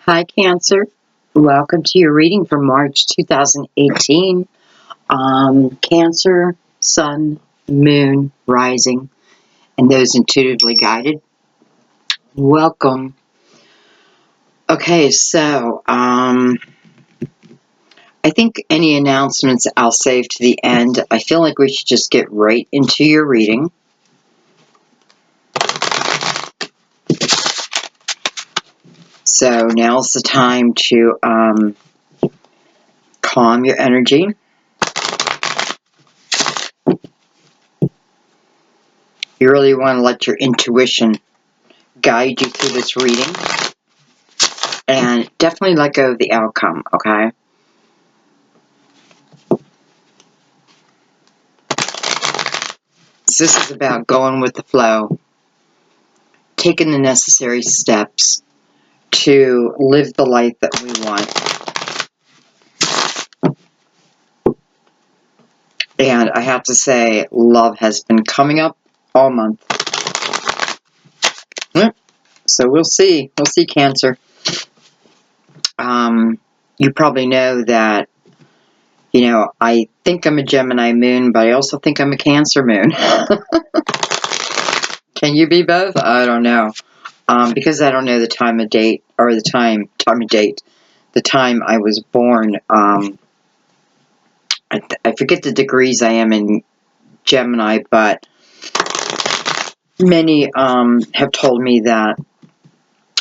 Hi, Cancer. Welcome to your reading for March 2018. Cancer, Sun, Moon, Rising, and those intuitively guided. Welcome. Okay, so I think any announcements I'll save to the end. I feel like we should just get right into your reading. So now's the time to calm your energy. You really want to let your intuition guide you through this reading. And definitely let go of the outcome, okay? So this is about going with the flow, taking the necessary steps to live the life that we want. And I have to say, love has been coming up all month. So we'll see. We'll see, Cancer. You probably know that, I think I'm a Gemini moon, but I also think I'm a Cancer moon. Can you be both? I don't know. Because I don't know the time of date, or the time I was born. I forget the degrees I am in Gemini, but many have told me that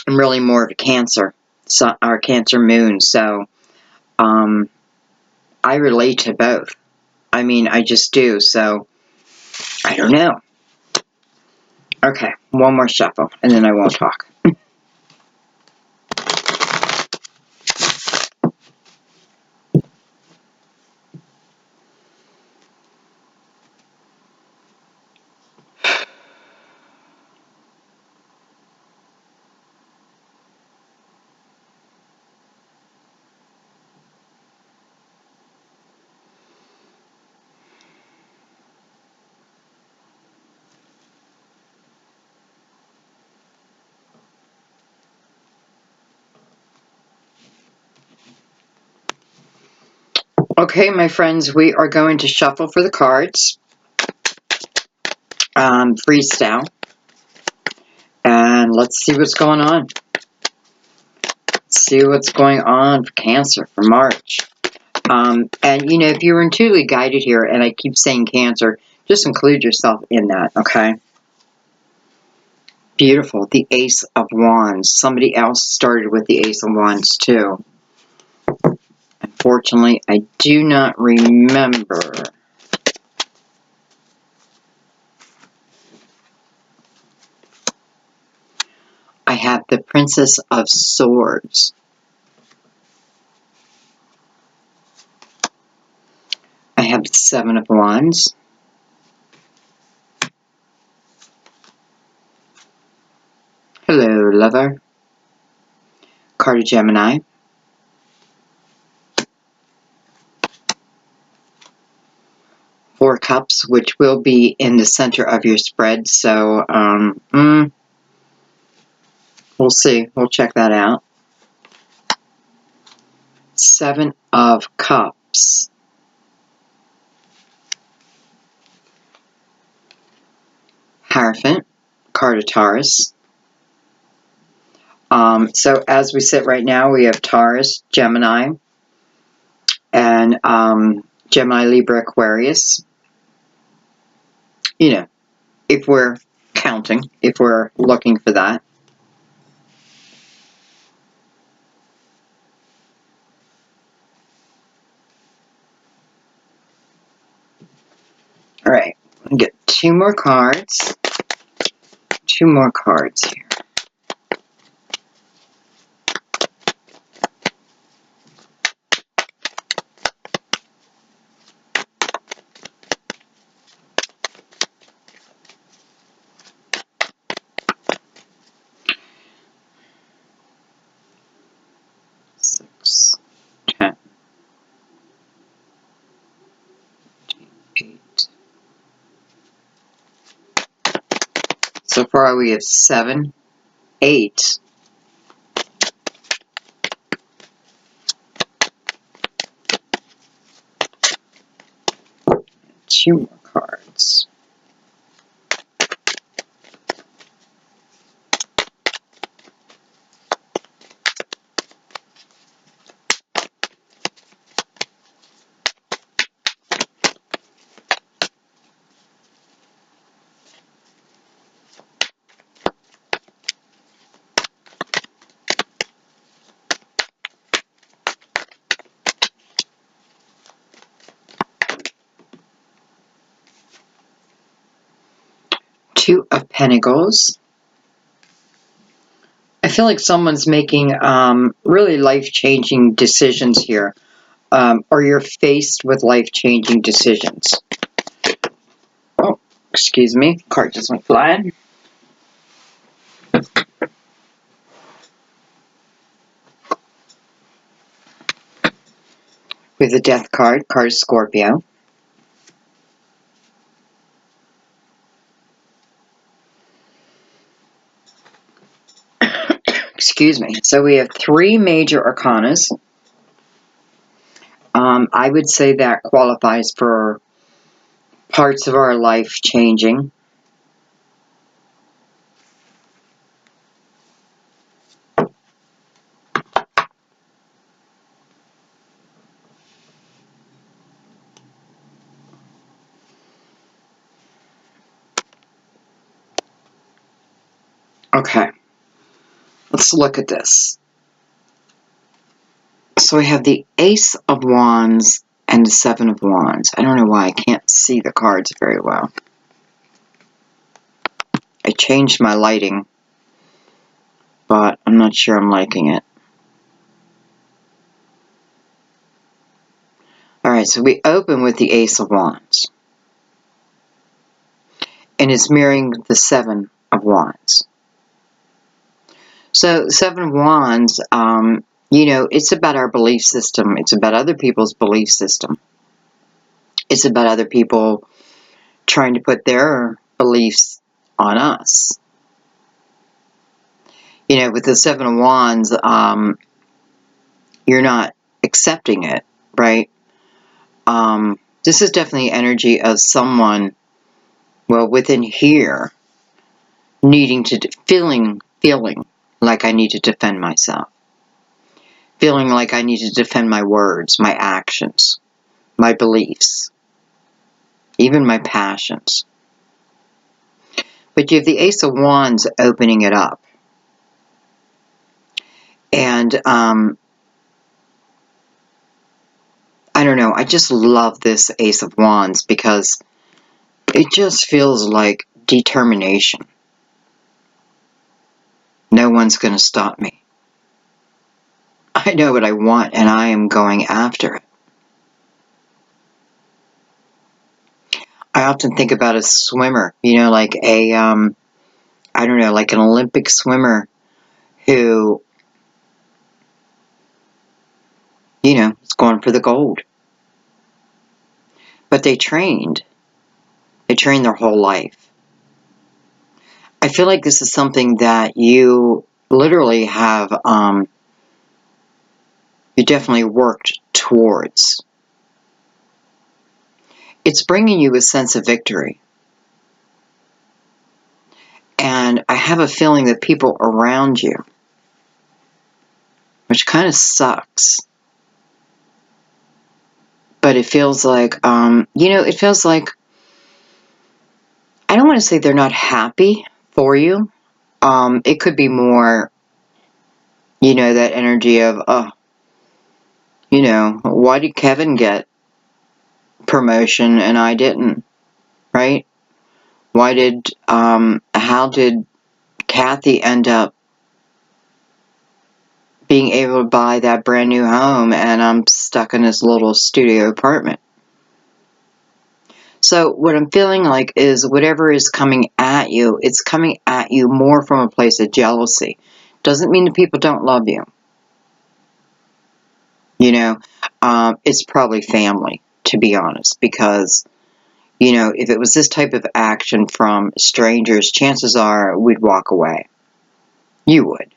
I'm really more of a Cancer, or Cancer moon. So I relate to both. I mean, I just do. So I don't know. Okay, one more shuffle, and then I won't talk. Okay, my friends, we are going to shuffle for the cards. Freestyle. And let's see what's going on. See what's going on for Cancer for March. And, if you're intuitively guided here, and I keep saying Cancer, just include yourself in that, okay? Beautiful. The Ace of Wands. Somebody else started with the Ace of Wands, too. Unfortunately, I do not remember. I have the Princess of Swords. I have the Seven of Wands. Hello, lover. Card of Gemini. Four Cups, which will be in the center of your spread. So, we'll see. We'll check that out. Seven of Cups. Hierophant. Card of Taurus. So as we sit right now, we have Taurus, Gemini, and Gemini, Libra, Aquarius. If we're counting, if we're looking for that. All right, I'll get two more cards. Two more cards here. Six, 10, 8. So far we have 7, 8, 2 more cards. Two of Pentacles. I feel like someone's making really life-changing decisions here. Or you're faced with life-changing decisions. Oh, excuse me. Card just went flying. With the Death card, card is Scorpio. Excuse me. So we have 3 major arcanas. I would say that qualifies for parts of our life changing. Okay. Let's look at this. So we have the Ace of Wands and the 7 of Wands. I don't know why I can't see the cards very well. I changed my lighting, but I'm not sure I'm liking it. Alright, so we open with the Ace of Wands. And it's mirroring the 7 of Wands. So, 7 of Wands, you know, it's about our belief system. It's about other people's belief system. It's about other people trying to put their beliefs on us. You know, with the 7 of Wands, you're not accepting it, right? This is definitely energy of someone, well, within here, needing to, feeling like I need to defend myself. Feeling like I need to defend my words, my actions, my beliefs, even my passions. But you have the Ace of Wands opening it up. And, I don't know, I just love this Ace of Wands because it just feels like determination. No one's going to stop me. I know what I want and I am going after it. I often think about a swimmer, you know, like a, I don't know, like an Olympic swimmer who, you know, is going for the gold. But they trained. They trained their whole life. I feel like this is something that you literally have, you definitely worked towards. It's bringing you a sense of victory. And I have a feeling that people around you, which kind of sucks, but it feels like, you know, it feels like, I don't want to say they're not happy for you. It could be more, you know, that energy of, you know, why did Kevin get promotion and I didn't, right? Why did, how did Kathy end up being able to buy that brand new home and I'm stuck in this little studio apartment? So what I'm feeling like is whatever is coming at you, it's coming at you more from a place of jealousy. Doesn't mean that people don't love you. You know, it's probably family, to be honest, because, you know, if it was this type of action from strangers, chances are we'd walk away. You would.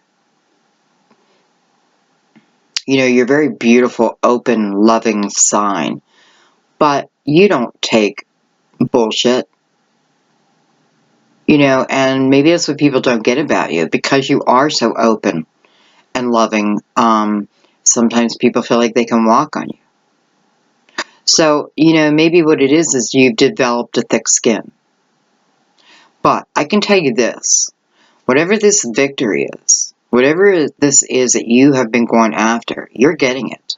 You know, you're a very beautiful, open, loving sign, but you don't take bullshit. You know, and maybe that's what people don't get about you, because you are so open and loving. Sometimes people feel like they can walk on you. So, you know, maybe what it is you've developed a thick skin. But I can tell you this, whatever this victory is, whatever this is that you have been going after, you're getting it.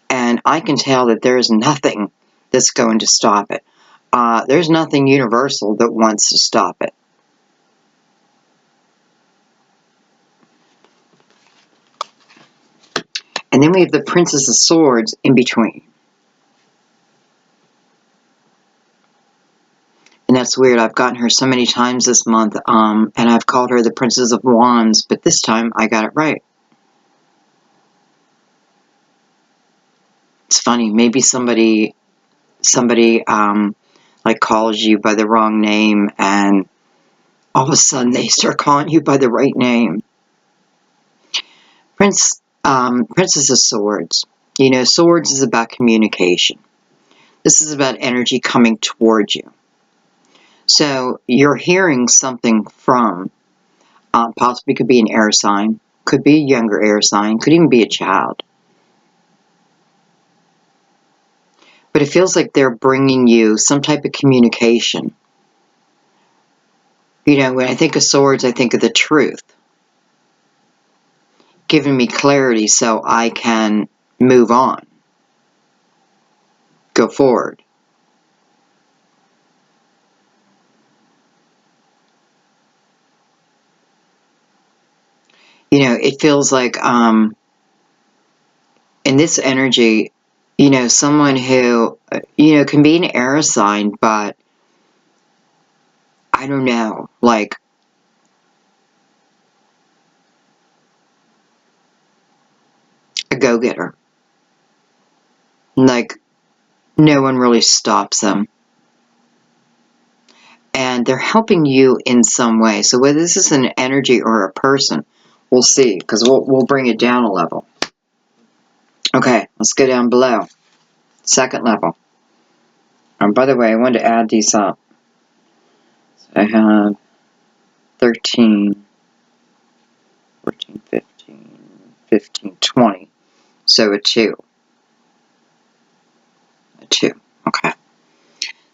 And I can tell that there is nothing that's going to stop it. There's nothing universal that wants to stop it. And then we have the Princess of Swords in between. And that's weird. I've gotten her so many times this month, and I've called her the Princess of Wands, but this time I got it right. It's funny. Maybe somebody like calls you by the wrong name, and all of a sudden they start calling you by the right name. Princess of Swords. You know, swords is about communication. This is about energy coming towards you. So you're hearing something from, possibly could be an air sign, could be a younger air sign, could even be a child. But it feels like they're bringing you some type of communication. You know, when I think of swords, I think of the truth, giving me clarity so I can move on, go forward. You know, it feels like, in this energy, you know, someone who, you know, can be an air sign, but I don't know, like, a go-getter. Like, no one really stops them. And they're helping you in some way. So whether this is an energy or a person, we'll see, because we'll bring it down a level. Okay, let's go down below. Second level. And by the way, I wanted to add these up. So I have 13, 14, 15, 15, 20. So a 2. A 2. Okay.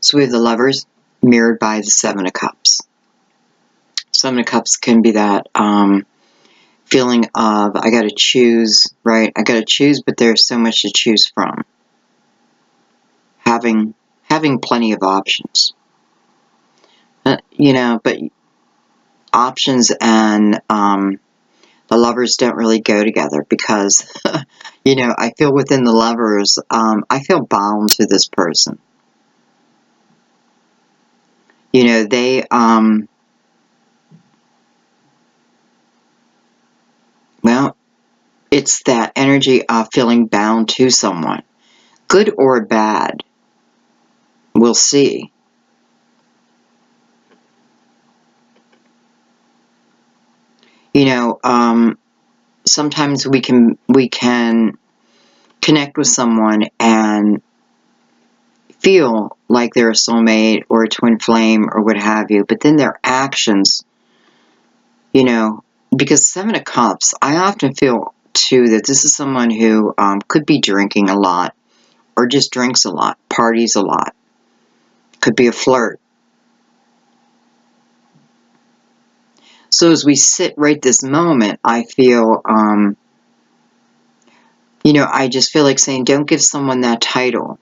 So we have the Lovers mirrored by the Seven of Cups. Seven of Cups can be that feeling of, I gotta choose, right? I gotta choose, but there's so much to choose from. Having plenty of options. You know, but options and the Lovers don't really go together, because, you know, I feel within the Lovers, I feel bound to this person. You know, they, well, it's that energy of feeling bound to someone. Good or bad, we'll see. You know, sometimes we can connect with someone and feel like they're a soulmate or a twin flame or what have you, but then their actions, you know, because Seven of Cups, I often feel too that this is someone who could be drinking a lot, or just drinks a lot, parties a lot, could be a flirt. So as we sit right this moment, I feel, you know, I just feel like saying, don't give someone that title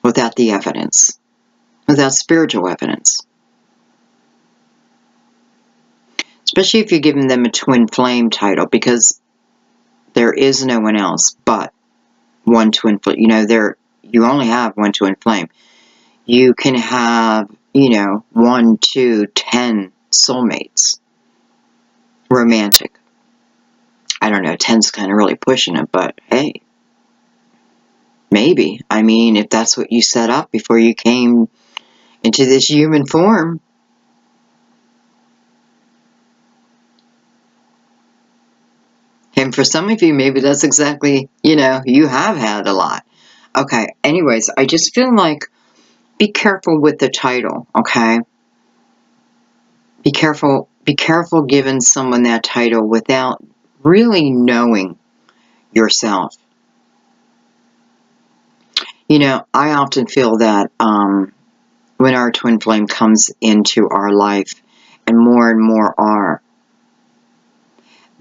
without the evidence, without spiritual evidence. Especially if you're giving them a twin flame title, because there is no one else but one twin flame. You know, you only have one twin flame. You can have, you know, 1, 2, 10 soulmates. Romantic. I don't know, 10's kind of really pushing it, but hey, maybe. I mean, if that's what you set up before you came into this human form. And for some of you, maybe that's exactly, you know, you have had a lot. Okay, anyways, I just feel like be careful with the title, okay? Be careful giving someone that title without really knowing yourself. You know, I often feel that when our twin flame comes into our life, and more are,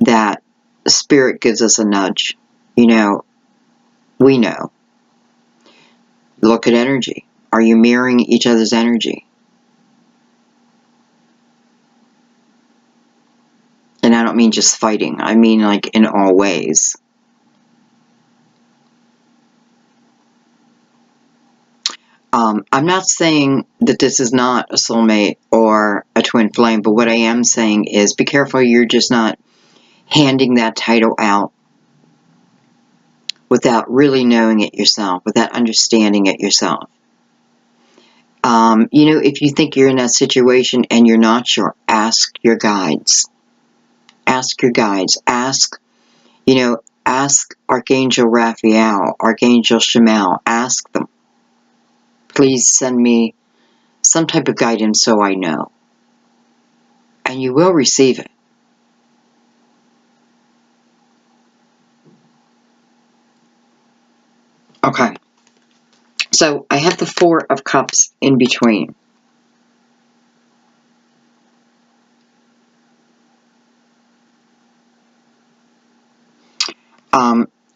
that spirit gives us a nudge. You know, we know. Look at energy. Are you mirroring each other's energy? And I don't mean just fighting. I mean like in all ways. I'm not saying that this is not a soulmate or a twin flame, but what I am saying is be careful you're just not handing that title out without really knowing it yourself, without understanding it yourself. You know, if you think you're in that situation and you're not sure, ask your guides. Ask your guides. Ask, you know, ask Archangel Raphael, Archangel Shamael. Ask them. Please send me some type of guidance so I know. And you will receive it. Okay. So I have the Four of Cups in between.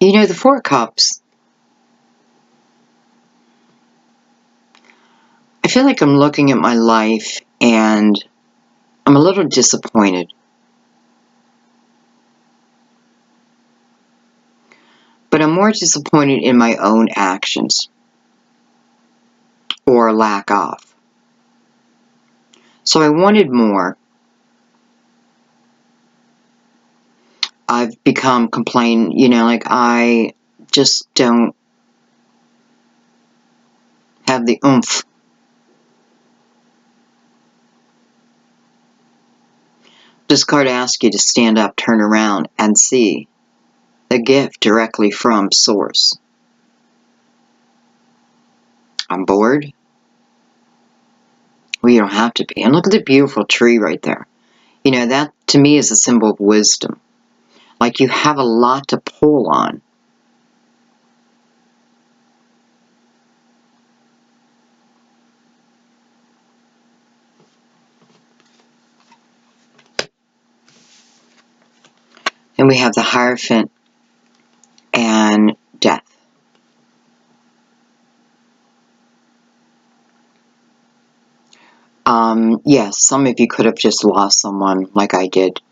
You know, the Four of Cups, I feel like I'm looking at my life and I'm a little disappointed. But I'm more disappointed in my own actions or lack of. So I wanted more. I've become complaining, you know, like I just don't have the oomph. This card asks you to stand up, turn around, and see the gift directly from Source. I'm bored. Well, you don't have to be. And look at the beautiful tree right there. You know, that to me is a symbol of wisdom. Like you have a lot to pull on. And we have the Hierophant and Death. Yes, some of you could have just lost someone like I did.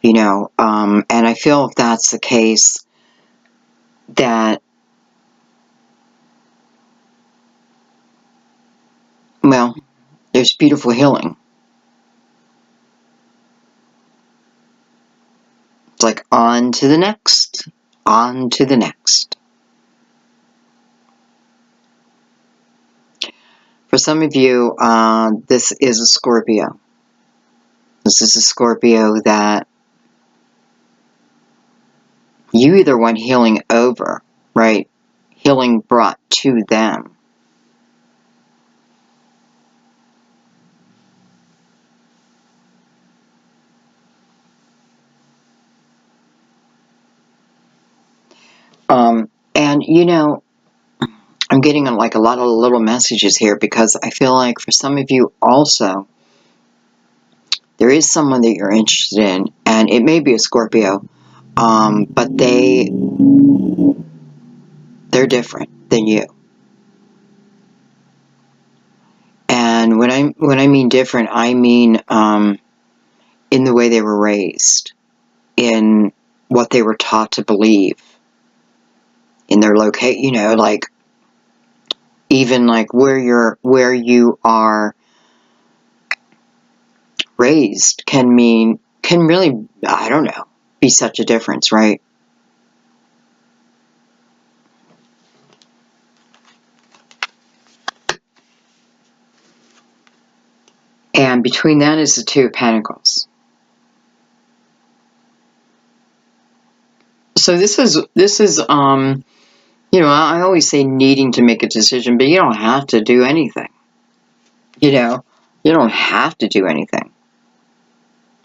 You know, and I feel if that's the case, that, well, there's beautiful healing. It's like on to the next, on to the next. For some of you, this is a Scorpio. This is a Scorpio that you either want healing over, right? Healing brought to them. And, you know, I'm getting like a lot of little messages here because I feel like for some of you also, there is someone that you're interested in, and it may be a Scorpio, but they're different than you. And when I mean different, I mean in the way they were raised, in what they were taught to believe, in their you know, like even like where you are raised can really, I don't know, be such a difference, right? And between that is the Two of Pentacles. So this is You know, I always say needing to make a decision, but you don't have to do anything. You know, you don't have to do anything.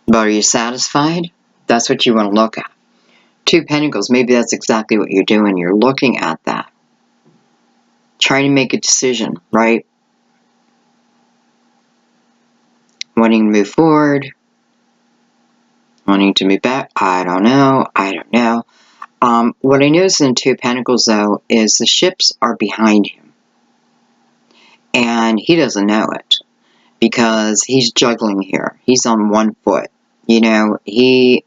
But are you satisfied? That's what you want to look at. Two Pentacles, maybe that's exactly what you're doing. You're looking at that. Trying to make a decision, right? Wanting to move forward. Wanting to move back. I don't know. What I notice in Two Pentacles, though, is the ships are behind him. And he doesn't know it. Because he's juggling here. He's on one foot. You know, he's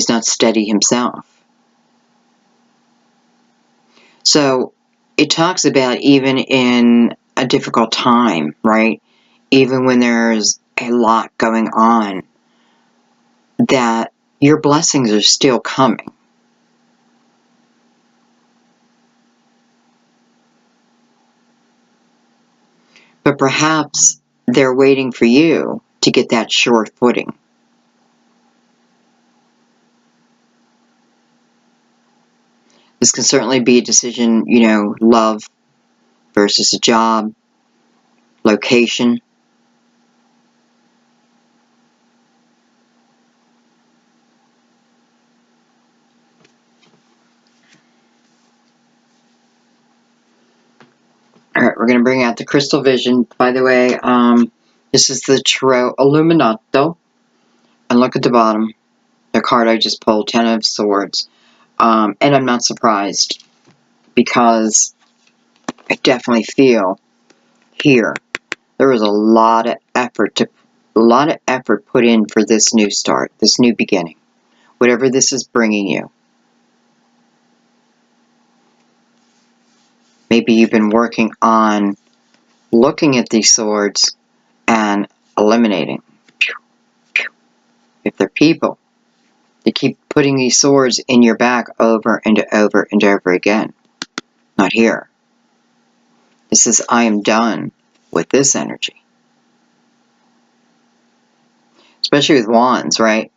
not steady himself. So it talks about even in a difficult time, right? Even when there's a lot going on, that your blessings are still coming. But perhaps they're waiting for you to get that sure footing. This can certainly be a decision, you know, love versus a job, location. All right, we're going to bring out the crystal vision. By the way, this is the Tarot Illuminato. And look at the bottom. The card I just pulled, Ten of Swords. And I'm not surprised, because I definitely feel here there was a lot of effort put in for this new start, this new beginning, whatever this is bringing you. Maybe you've been working on looking at these swords and eliminating. If they're people, they keep putting these swords in your back over and over and over again. Not here. This is, I am done with this energy. Especially with wands, right?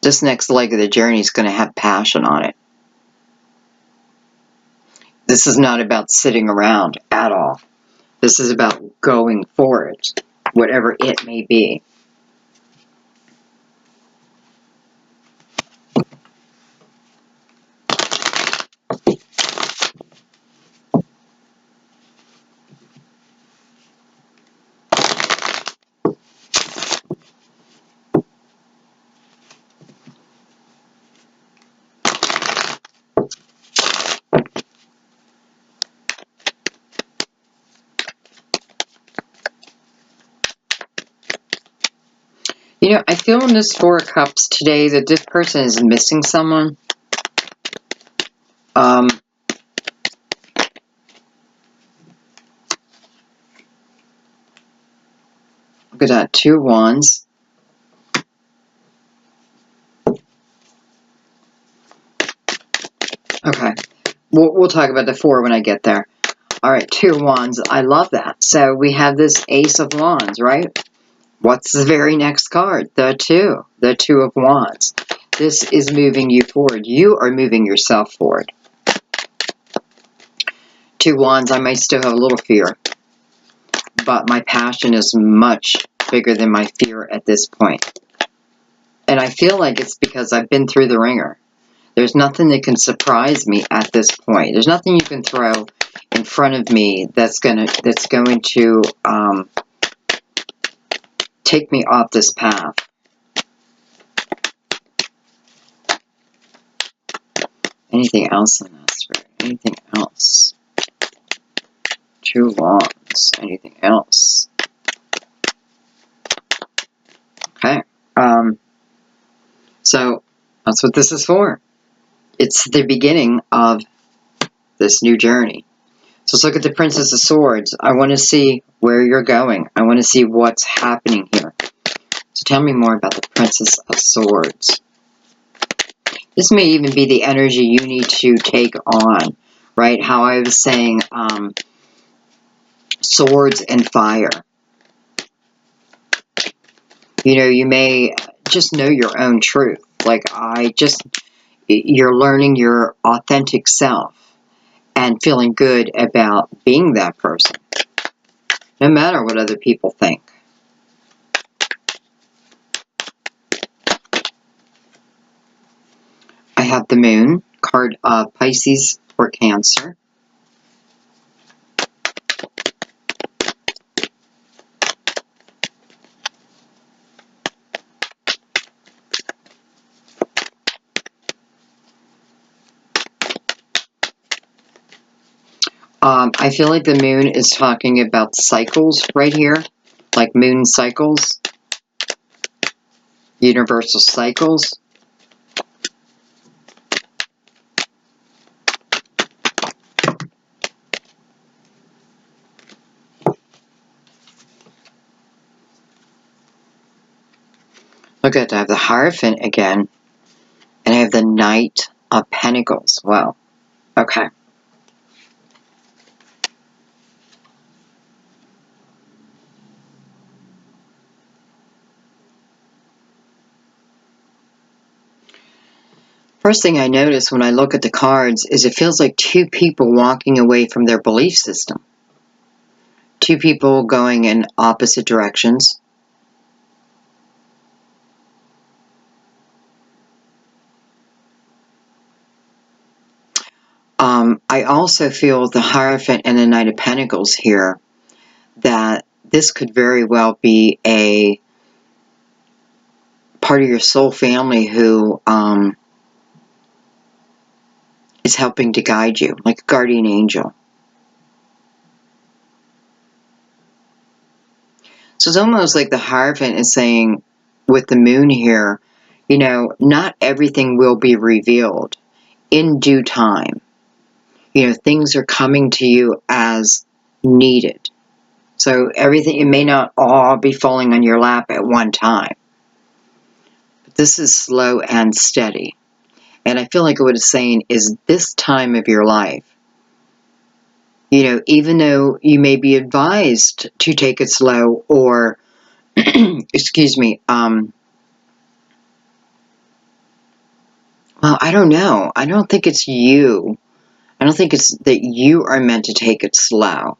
This next leg of the journey is going to have passion on it. This is not about sitting around at all. This is about going for it, whatever it may be. You know, I feel in this Four of Cups today that this person is missing someone. Look at that, Two of Wands. Okay, we'll talk about the Four when I get there. All right, Two of Wands. I love that. So we have this Ace of Wands, right? What's the very next card? The Two of Wands. This is moving you forward. You are moving yourself forward. Two Wands, I might still have a little fear, but my passion is much bigger than my fear at this point. And I feel like it's because I've been through the ringer. There's nothing that can surprise me at this point. There's nothing you can throw in front of me that's going to take me off this path. Anything else in that spirit? Anything else? Two Wands. Anything else? Okay. So that's what this is for. It's the beginning of this new journey. So let's look at the Princess of Swords. I want to see where you're going. I want to see what's happening here. So tell me more about the Princess of Swords. This may even be the energy you need to take on, right? How I was saying, swords and fire. You know, you may just know your own truth. Like, you're learning your authentic self and feeling good about being that person, no matter what other people think. I have the Moon, card of Pisces or Cancer. I feel like the Moon is talking about cycles right here, like moon cycles, universal cycles. Look at that, I have the Hierophant again, and I have the Knight of Pentacles. Wow. Okay. First thing I notice when I look at the cards is it feels like two people walking away from their belief system. Two people going in opposite directions. I also feel the Hierophant and the Knight of Pentacles here, that this could very well be a part of your soul family who is helping to guide you, like a guardian angel. So it's almost like the Hierophant is saying, with the Moon here, you know, not everything will be revealed in due time. You know, things are coming to you as needed. So everything, it may not all be falling on your lap at one time. But this is slow and steady. And I feel like what it's saying is this time of your life, you know, even though you may be advised to take it slow or, excuse me, well, I don't know. I don't think it's you. I don't think it's that you are meant to take it slow.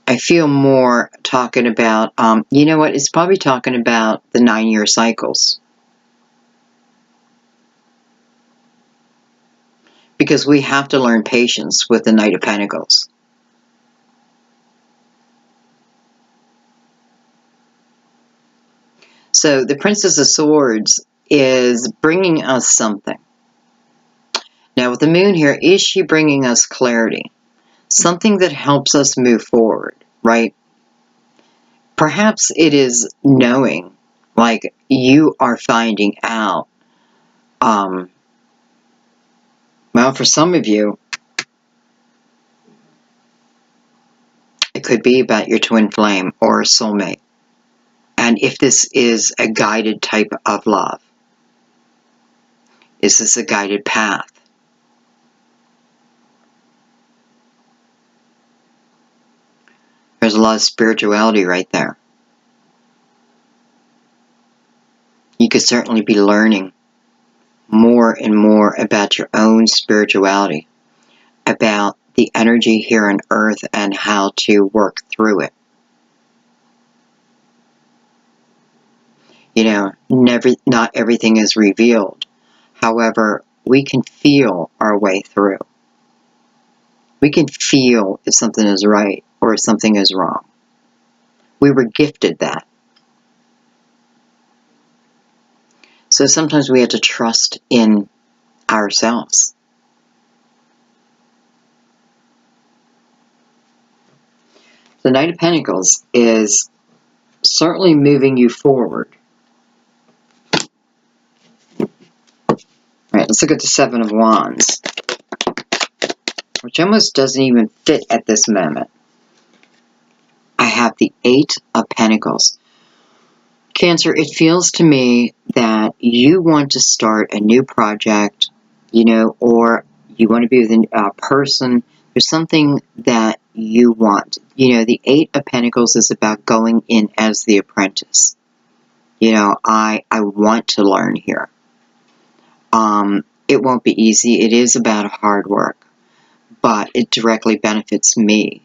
I feel more talking about, you know what, it's probably talking about the 9-year cycles. Because we have to learn patience with the Knight of Pentacles. So the Princess of Swords is bringing us something. Now with the Moon here, is she bringing us clarity? Something that helps us move forward, right? Perhaps it is knowing, like you are finding out, well, for some of you, it could be about your twin flame or a soulmate. And if this is a guided type of love, is this a guided path? There's a lot of spirituality right there. You could certainly be learning more and more about your own spirituality, about the energy here on earth and how to work through it. You know, not everything is revealed. However, we can feel our way through. We can feel if something is right or if something is wrong. We were gifted that. So sometimes we have to trust in ourselves. The Knight of Pentacles is certainly moving you forward. All right, let's look at the Seven of Wands, which almost doesn't even fit at this moment. I have the Eight of Pentacles. Cancer, it feels to me that you want to start a new project, you know, or you want to be with a person. There's something that you want. You know, the Eight of Pentacles is about going in as the apprentice. You know, I want to learn here. It won't be easy. It is about hard work, but it directly benefits me.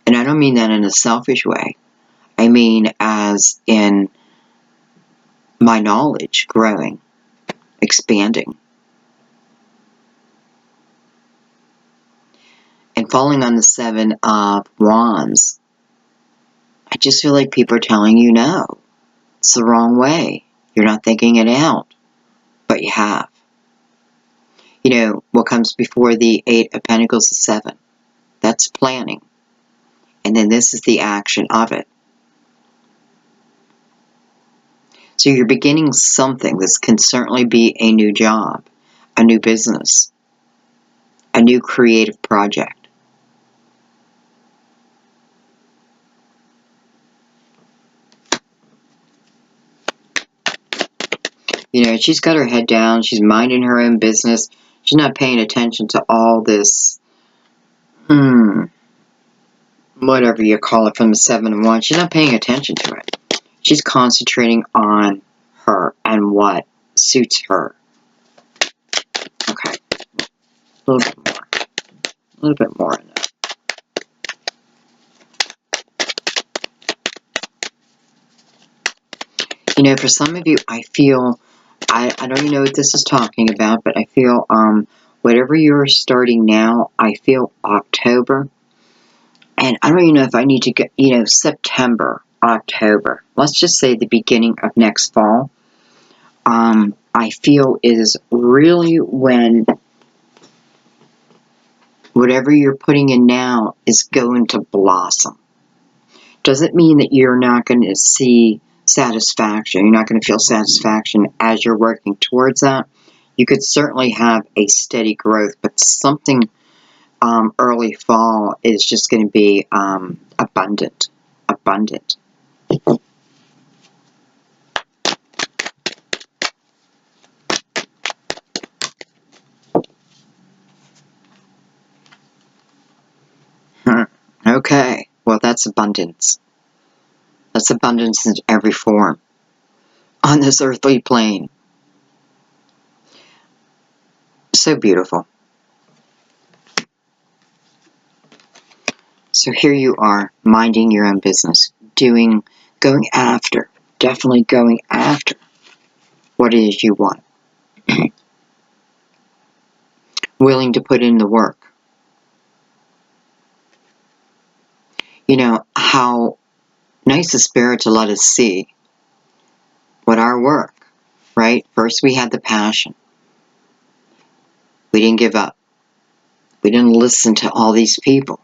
And I don't mean that in a selfish way. I mean as in my knowledge growing, expanding. And falling on the Seven of Wands, I just feel like people are telling you no. It's the wrong way. You're not thinking it out. But you have. You know, what comes before the Eight of Pentacles is 7. That's planning. And then this is the action of it. So you're beginning something. This can certainly be a new job, a new business, a new creative project. You know, she's got her head down. She's minding her own business. She's not paying attention to all this, whatever you call it from the Seven of Wands. She's not paying attention to it. She's concentrating on her and what suits her. Okay. A little bit more. A little bit more in that. You know, for some of you, I feel, I don't even know what this is talking about, but I feel, whatever you're starting now, I feel October. And I don't even know if I need to get, you know, September, October. Let's just say the beginning of next fall. I feel is really when whatever you're putting in now is going to blossom. Doesn't mean that you're not going to see satisfaction. You're not going to feel satisfaction as you're working towards that. You could certainly have a steady growth, but something early fall is just going to be abundant. Abundant. Okay, well that's abundance. That's abundance in every form on this earthly plane. So beautiful. So here you are, minding your own business, going after, definitely going after what it is you want. Willing to put in the work. You know, how nice of Spirit to let us see what our work, right? First we had the passion. We didn't give up. We didn't listen to all these people,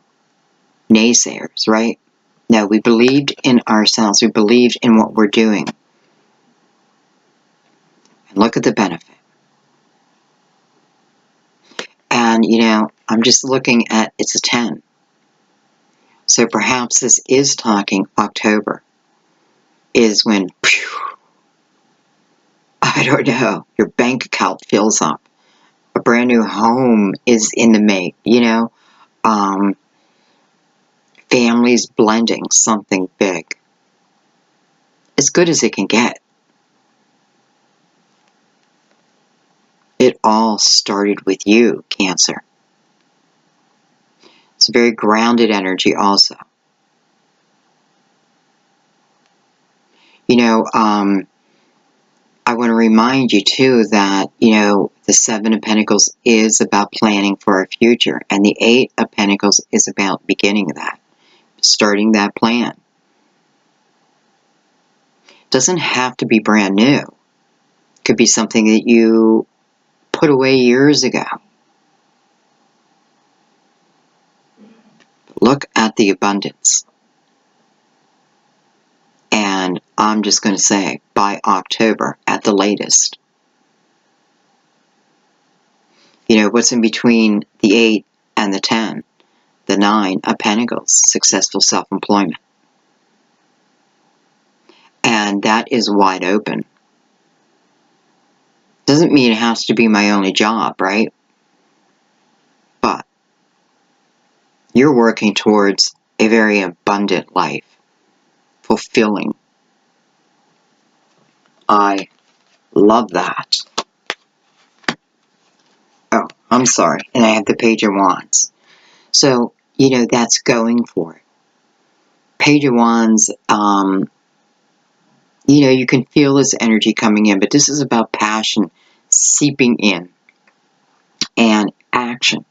naysayers, right? No, we believed in ourselves. We believed in what we're doing. And look at the benefit. And, you know, I'm just looking at, it's a 10. So perhaps this is talking October, is when, I don't know, your bank account fills up. A brand new home is in the make, you know. Families blending, something big. As good as it can get. It all started with you, Cancer. It's a very grounded energy also. You know, I want to remind you too that, you know, the Seven of Pentacles is about planning for our future, and the Eight of Pentacles is about beginning that, starting that plan. It doesn't have to be brand new. It could be something that you put away years ago. Look at the abundance. And I'm just going to say, by October at the latest. You know, what's in between the 8 and the 10? The 9 of Pentacles, successful self-employment. And that is wide open. Doesn't mean it has to be my only job, right? But you're working towards a very abundant life. Fulfilling. I love that. I'm sorry. And I have the Page of Wands. So, that's going for it. Page of Wands, you can feel this energy coming in, but this is about passion seeping in and action.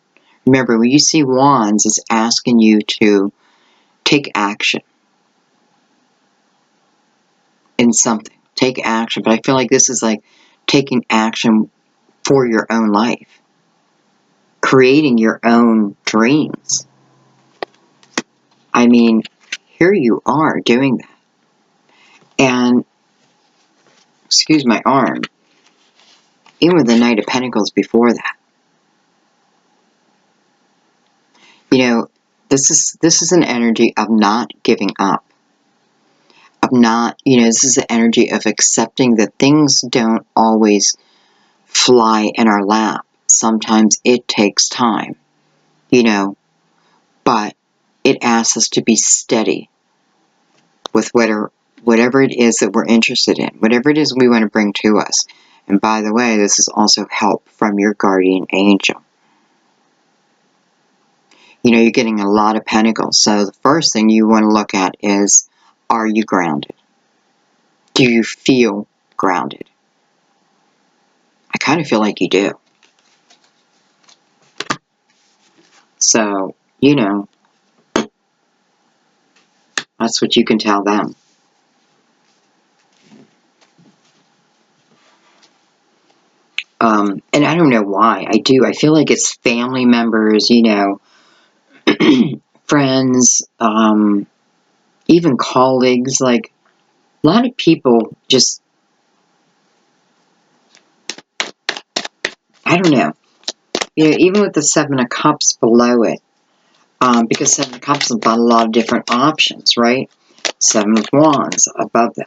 Remember, when you see wands, it's asking you to take action in something. Take action. But I feel like this is like taking action for your own life. Creating your own dreams. I mean, here you are doing that. And, excuse my arm, even with the Knight of Pentacles before that. This is an energy of not giving up. Of not, this is the energy of accepting that things don't always fly in our lap. Sometimes it takes time, but it asks us to be steady with whatever it is that we're interested in, whatever it is we want to bring to us. And by the way, this is also help from your guardian angel. You're getting a lot of pentacles. So the first thing you want to look at is, are you grounded? Do you feel grounded? I kind of feel like you do. So, that's what you can tell them. And I don't know why. I do. I feel like it's family members, friends, even colleagues. Like, a lot of people just, I don't know. Even with the Seven of Cups below it, because Seven of Cups has got a lot of different options, right? Seven of Wands above that.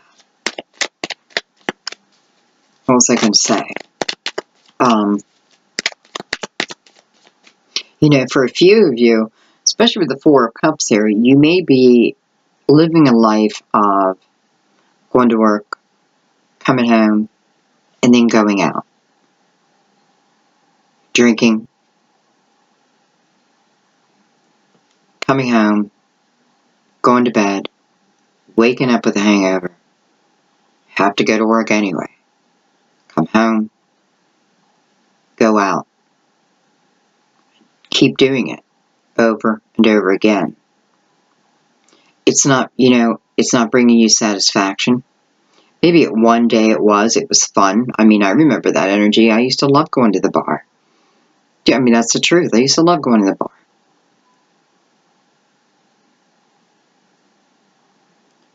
What was I going to say? For a few of you, especially with the Four of Cups here, you may be living a life of going to work, coming home, and then going out. Drinking, coming home, going to bed, waking up with a hangover, have to go to work anyway, come home, go out, keep doing it over and over again. It's not, it's not bringing you satisfaction. Maybe one day it was fun. I mean, I remember that energy. I used to love going to the bar. I mean, that's the truth. I used to love going to the bar.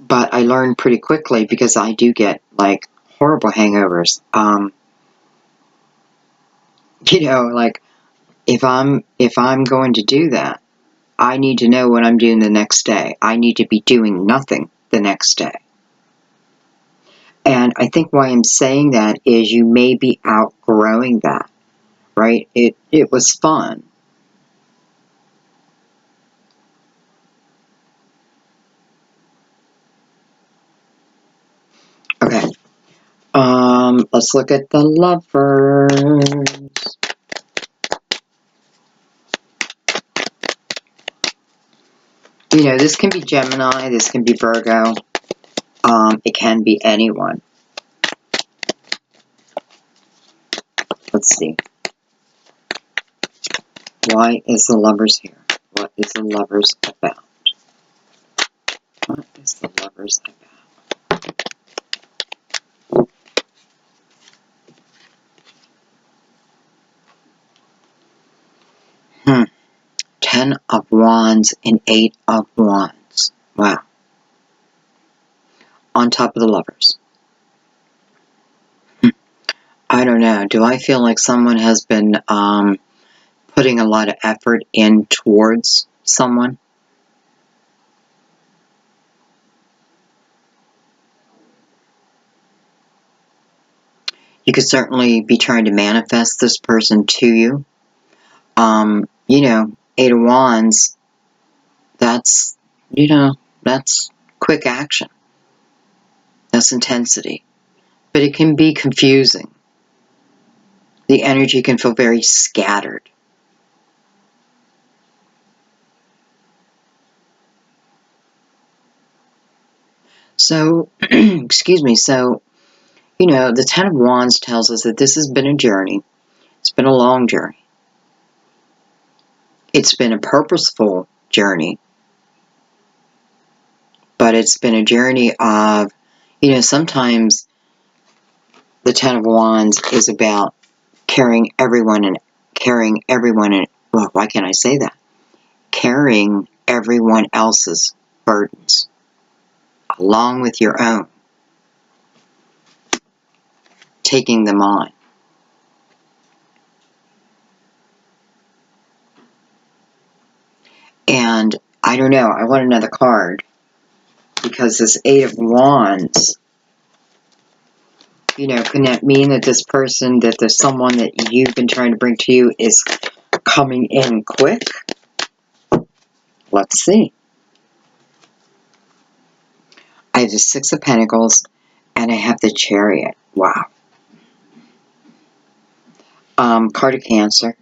But I learned pretty quickly, because I do get, like, horrible hangovers. Like, if I'm going to do that, I need to know what I'm doing the next day. I need to be doing nothing the next day. And I think why I'm saying that is you may be outgrowing that, right? It was fun. Okay. Let's look at the Lovers. This can be Gemini, this can be Virgo. It can be anyone. Let's see. Why is the Lovers here? What is the Lovers about? What is the Lovers about? 10 of Wands and 8 of Wands. Wow. On top of the Lovers. I don't know. Do I feel like someone has been putting a lot of effort in towards someone? You could certainly be trying to manifest this person to you. 8 of Wands, that's, that's quick action. That's intensity. But it can be confusing. The energy can feel very scattered. So, excuse me, so, the Ten of Wands tells us that this has been a journey. It's been a long journey. It's been a purposeful journey. But it's been a journey of, sometimes the Ten of Wands is about carrying everyone and well, why can't I say that? Carrying everyone else's burdens along with your own, taking them on. And I don't know, I want another card because this Eight of Wands, can that mean that this person, that there's someone that you've been trying to bring to you is coming in quick? Let's see. I have the Six of Pentacles and I have the Chariot. Wow. Card of Cancer.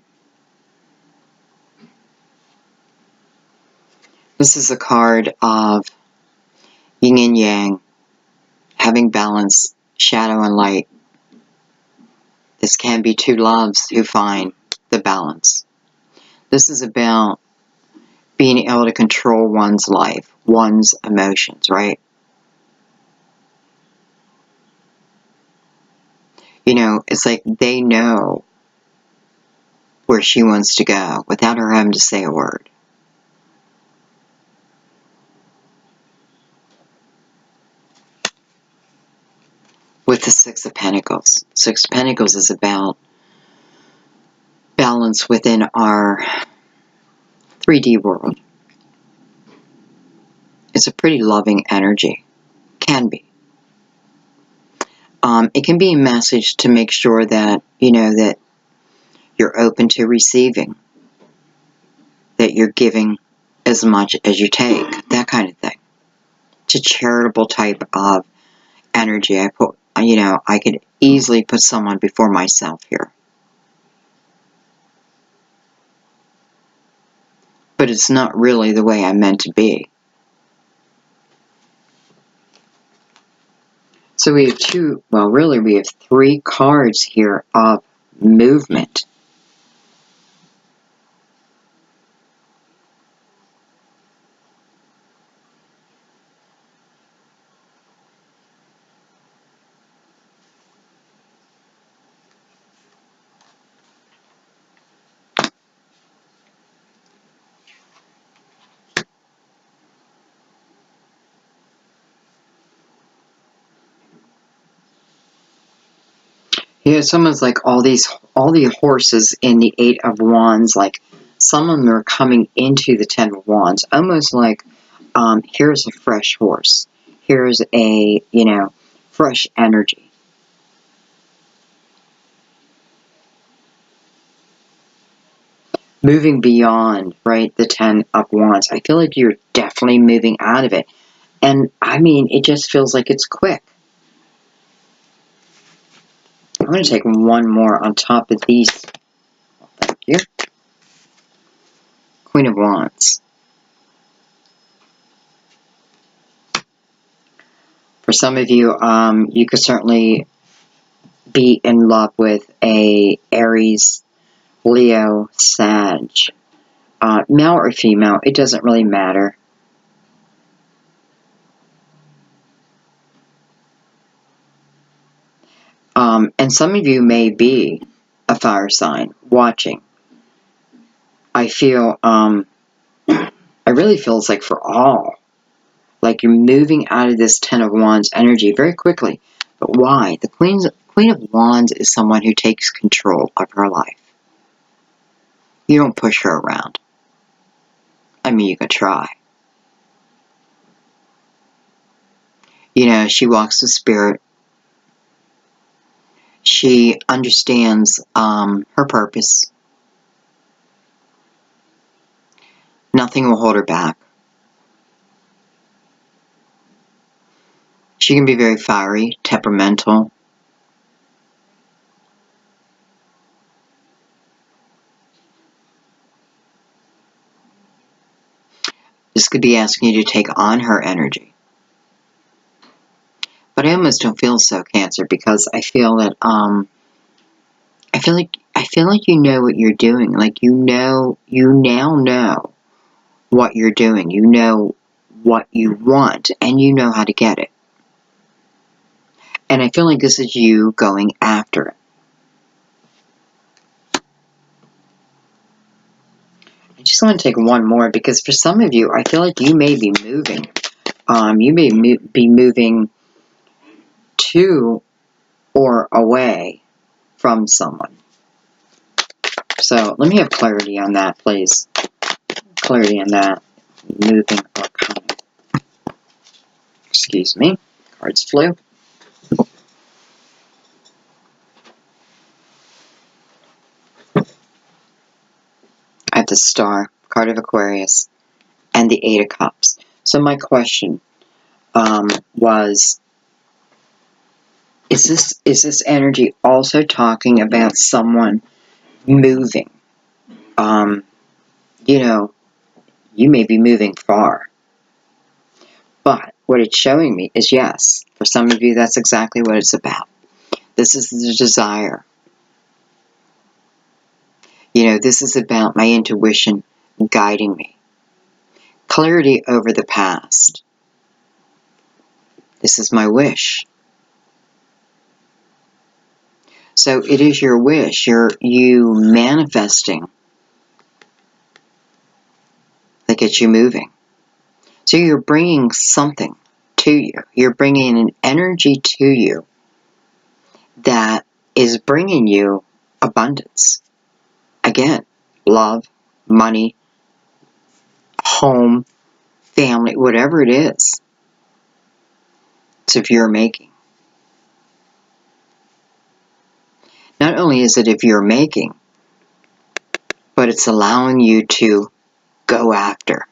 This is a card of yin and yang, having balance, shadow and light. This can be two loves who find the balance. This is about being able to control one's life, one's emotions, right? It's like they know where she wants to go without her having to say a word. With the Six of Pentacles. Six of Pentacles is about balance within our 3D world. It's a pretty loving energy. Can be. It can be a message to make sure that, that you're open to receiving, that you're giving as much as you take, that kind of thing. It's a charitable type of energy. I could easily put someone before myself here. But it's not really the way I'm meant to be. So we have we have three cards here of movement. Someone's like all the horses in the Eight of Wands, like some of them are coming into the Ten of Wands, almost like here's a fresh horse. Here's a, fresh energy. Moving beyond, right, the Ten of Wands. I feel like you're definitely moving out of it. And, it just feels like it's quick. I'm going to take one more on top of these. Thank you. Queen of Wands. For some of you, you could certainly be in love with a Aries, Leo, Sag. Male or female, it doesn't really matter. And some of you may be a fire sign watching. I feel, I really feel it's like for all. Like you're moving out of this Ten of Wands energy very quickly. But why? The Queen of Wands is someone who takes control of her life. You don't push her around. You can try. She walks with spirit. She understands her purpose. Nothing will hold her back. She can be very fiery, temperamental. This could be asking you to take on her energy. But I almost don't feel so, Cancer, because I feel that I feel like you know what you're doing. Like you now know what you're doing. You know what you want, and you know how to get it. And I feel like this is you going after it. I just want to take one more, because for some of you, I feel like you may be moving. You may be moving to or away from someone. So let me have clarity on that, please. Clarity on that. Moving or coming. Excuse me. Cards flew. I have the Star, card of Aquarius, and the Eight of Cups. So my question was, is this energy also talking about someone moving? You know, you may be moving far. But what it's showing me is, yes, for some of you, that's exactly what it's about. This is the desire. You know, this is about my intuition guiding me. Clarity over the past. This is my wish. So it is your wish, you manifesting that gets you moving. So you're bringing something to you. You're bringing an energy to you that is bringing you abundance. Again, love, money, home, family, whatever it is. It's if you're making. Not only is it if you're making, but it's allowing you to go after.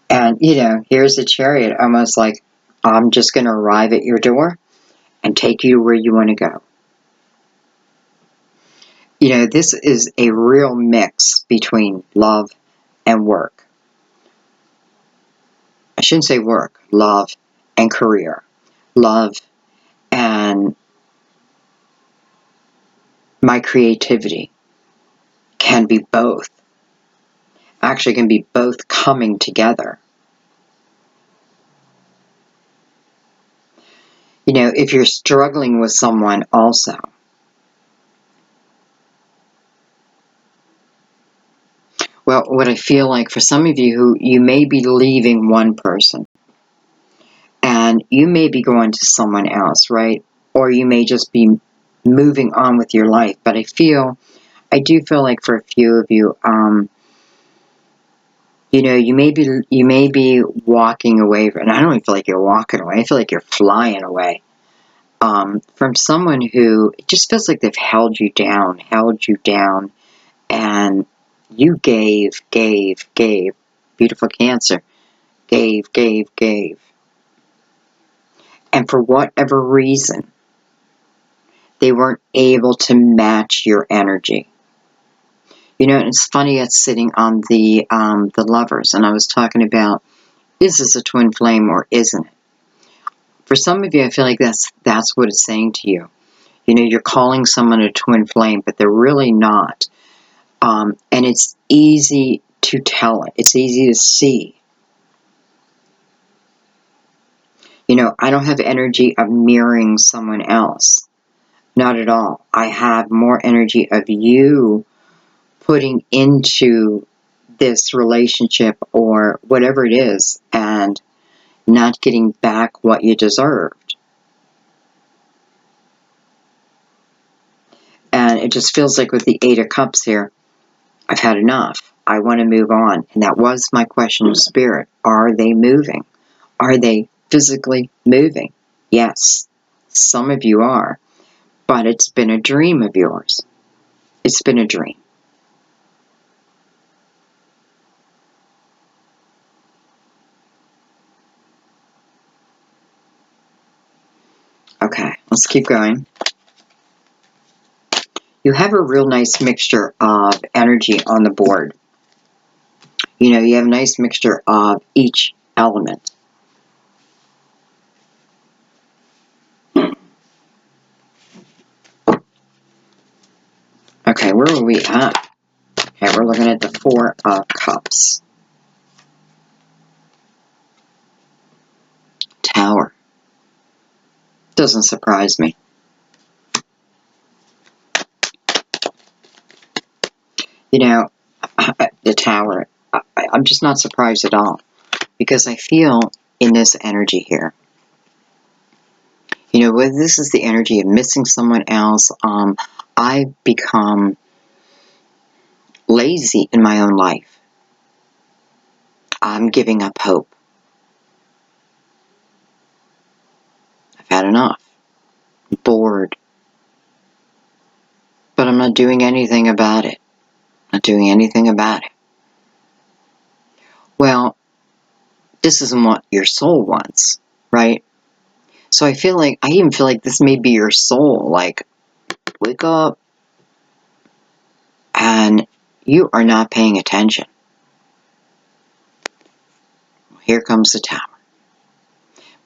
And, you know, here's the Chariot, almost like, I'm just going to arrive at your door and take you where you want to go. You know, this is a real mix between love and work. I shouldn't say work, love and career. Love and my creativity can be both. Actually, can be both coming together. You know, if you're struggling with someone also, well, what I feel like for some of you who you may be leaving one person and you may be going to someone else, right? Or you may just be moving on with your life. But I do feel like for a few of you, you know, you may be walking away, and I don't even feel like you're walking away. I feel like you're flying away from someone who it just feels like they've held you down, and you gave. Beautiful Cancer. Gave. And for whatever reason, they weren't able to match your energy. You know, and it's funny, it's sitting on the Lovers, and I was talking about, is this a twin flame or isn't it? For some of you, I feel like that's what it's saying to you. You know, you're calling someone a twin flame, but they're really not. And it's easy to tell it. It's easy to see. You know, I don't have energy of mirroring someone else. Not at all. I have more energy of you putting into this relationship or whatever it is and not getting back what you deserved. And it just feels like with the Eight of Cups here, I've had enough. I want to move on. And that was my question of spirit. Are they moving? Are they physically moving? Yes, some of you are. But it's been a dream of yours. It's been a dream. Okay, let's keep going. You have a real nice mixture of energy on the board. You know, you have a nice mixture of each element. Okay, where are we at? Okay, we're looking at the Four of Cups. Tower. Doesn't surprise me. You know, the Tower, I'm just not surprised at all. Because I feel in this energy here, you know, whether this is the energy of missing someone else, I've become lazy in my own life. I'm giving up hope. I've had enough. I'm bored. But I'm not doing anything about it. Not doing anything about it. Well, this isn't what your soul wants, right? So I even feel like this may be your soul. Like, wake up. And you are not paying attention. Here comes the Tower.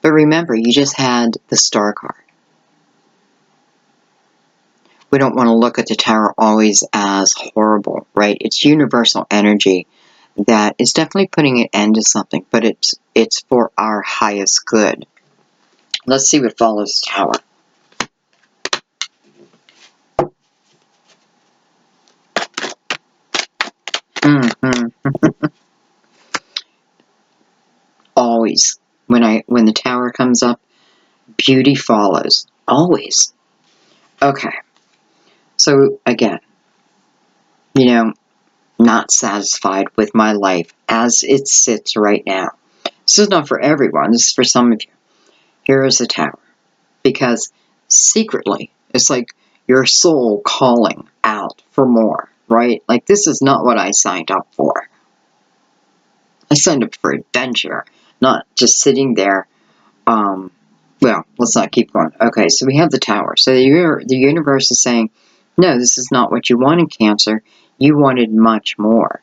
But remember, you just had the Star card. We don't want to look at the Tower always as horrible, right? It's universal energy that is definitely putting an end to something, but it's for our highest good. Let's see what follows Tower. Always. When the Tower comes up, beauty follows. Always. Okay. So again, you know, not satisfied with my life as it sits right now. This is not for everyone. This is for some of you. Here is the Tower. Because secretly, it's like your soul calling out for more, right? Like, this is not what I signed up for. I signed up for adventure, not just sitting there. Well, let's not keep going. Okay, so we have the Tower. So the universe is saying, no, this is not what you wanted, Cancer. You wanted much more.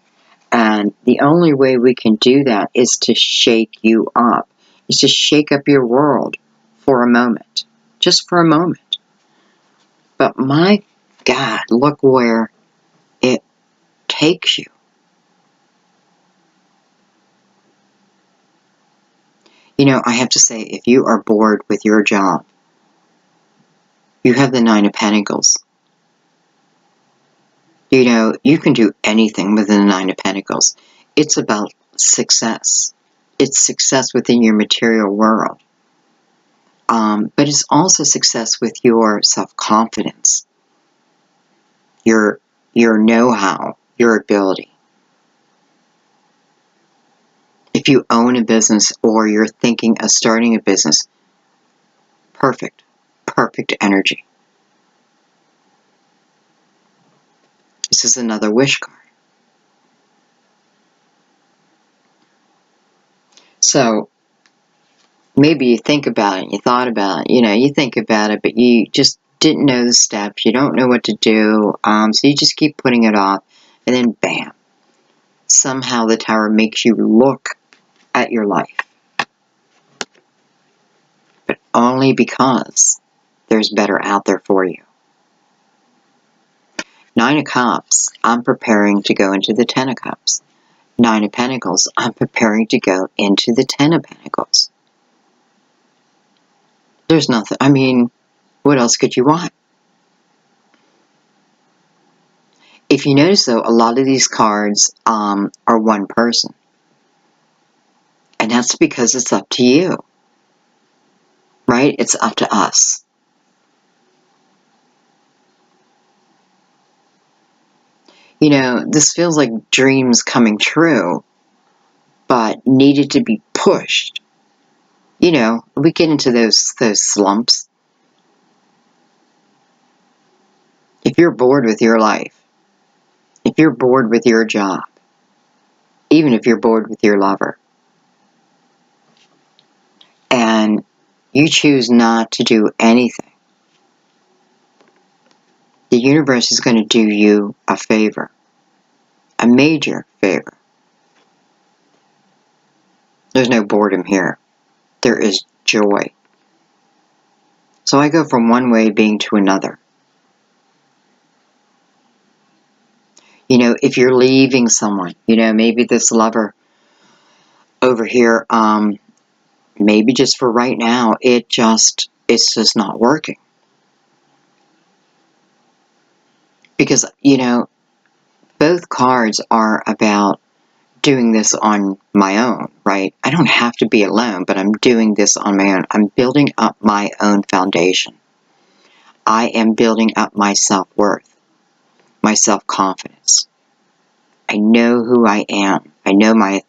And the only way we can do that is to shake you up, is to shake up your world for a moment. Just for a moment. But my God, look where it takes you. You know, I have to say, if you are bored with your job, you have the Nine of Pentacles. You know, you can do anything with the Nine of Pentacles. It's about success. It's success within your material world. But it's also success with your self-confidence, your know-how, your ability. If you own a business or you're thinking of starting a business, perfect. Perfect energy. This is another wish card. So maybe you think about it, you thought about it, you know, you think about it, but you just didn't know the steps, you don't know what to do, so you just keep putting it off, and then bam, somehow the Tower makes you look at your life. But only because there's better out there for you. Nine of Cups, I'm preparing to go into the Ten of Cups. Nine of Pentacles, I'm preparing to go into the Ten of Pentacles. There's nothing, I mean, what else could you want? If you notice, though, a lot of these cards are one person. And that's because it's up to you. Right? It's up to us. You know, this feels like dreams coming true, but needed to be pushed. You know, we get into those slumps. If you're bored with your life, if you're bored with your job, even if you're bored with your lover, and you choose not to do anything, The universe is going to do you a favor. A major favor. There's no boredom here. There is joy. So I go from one way of being to another. You know, if you're leaving someone, you know, maybe this lover over here, maybe just for right now, it's just not working. Because, you know, both cards are about doing this on my own, right? I don't have to be alone, but I'm doing this on my own. I'm building up my own foundation. I am building up my self-worth, my self-confidence. I know who I am. I know my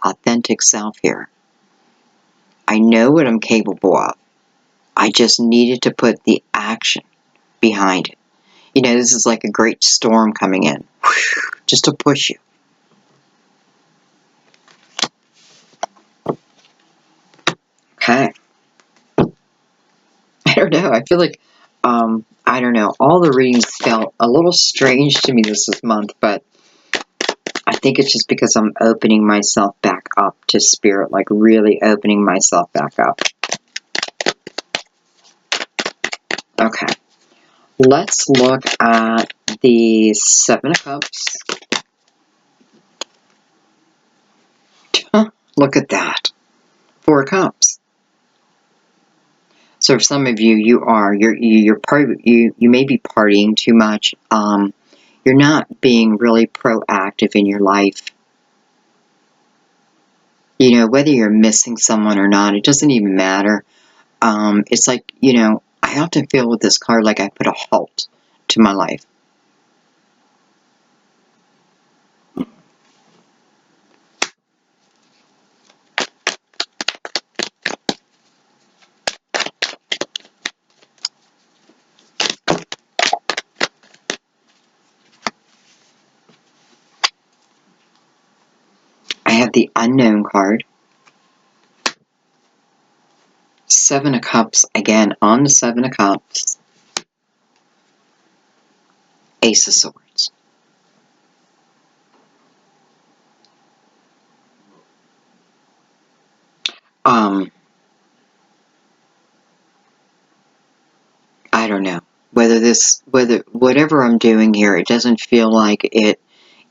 authentic self here. I know what I'm capable of. I just needed to put the action behind it. You know, this is like a great storm coming in, just to push you. Okay. I don't know. I feel like, I don't know. All the readings felt a little strange to me this month, but I think it's just because I'm opening myself back up to spirit, like really opening myself back up. Okay. Let's look at the Seven of Cups. Look at that. Four of Cups. So for some of you, you may be partying too much. You're not being really proactive in your life. You know, whether you're missing someone or not, it doesn't even matter. It's like, you know, I often feel with this card like I put a halt to my life. I have the Unknown card. Seven of Cups, again, on the Seven of Cups. Ace of Swords. I don't know. Whatever I'm doing here, it doesn't feel like it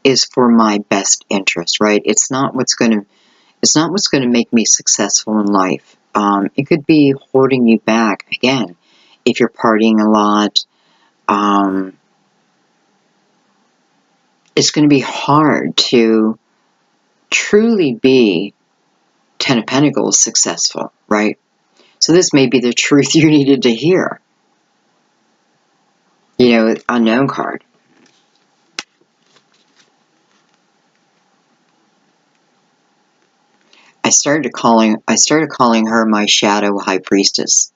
is for my best interest, right? It's not what's going to make me successful in life. It could be holding you back. Again, if you're partying a lot, it's going to be hard to truly be Ten of Pentacles successful, right? So this may be the truth you needed to hear. You know, Unknown card. I started calling her my shadow high priestess.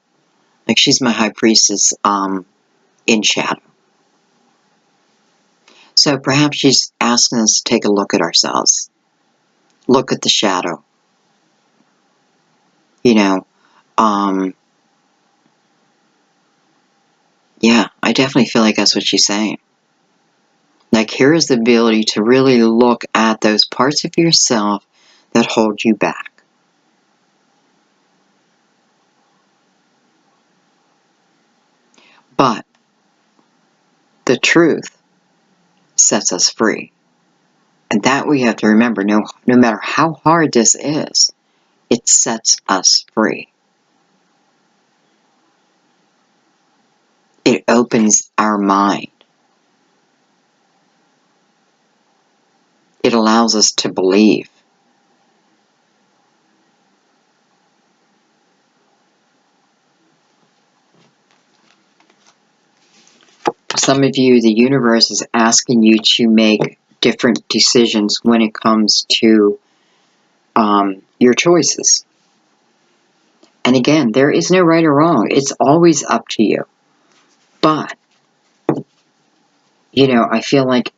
Like she's my high priestess in shadow. So perhaps she's asking us to take a look at ourselves. Look at the shadow. You know, yeah, I definitely feel like that's what she's saying. Like here is the ability to really look at those parts of yourself that hold you back. But the truth sets us free. And that we have to remember, no matter how hard this is, it sets us free. It opens our mind. It allows us to believe. Some of you, the universe is asking you to make different decisions when it comes to your choices. And again, there is no right or wrong. It's always up to you. But, you know, I feel like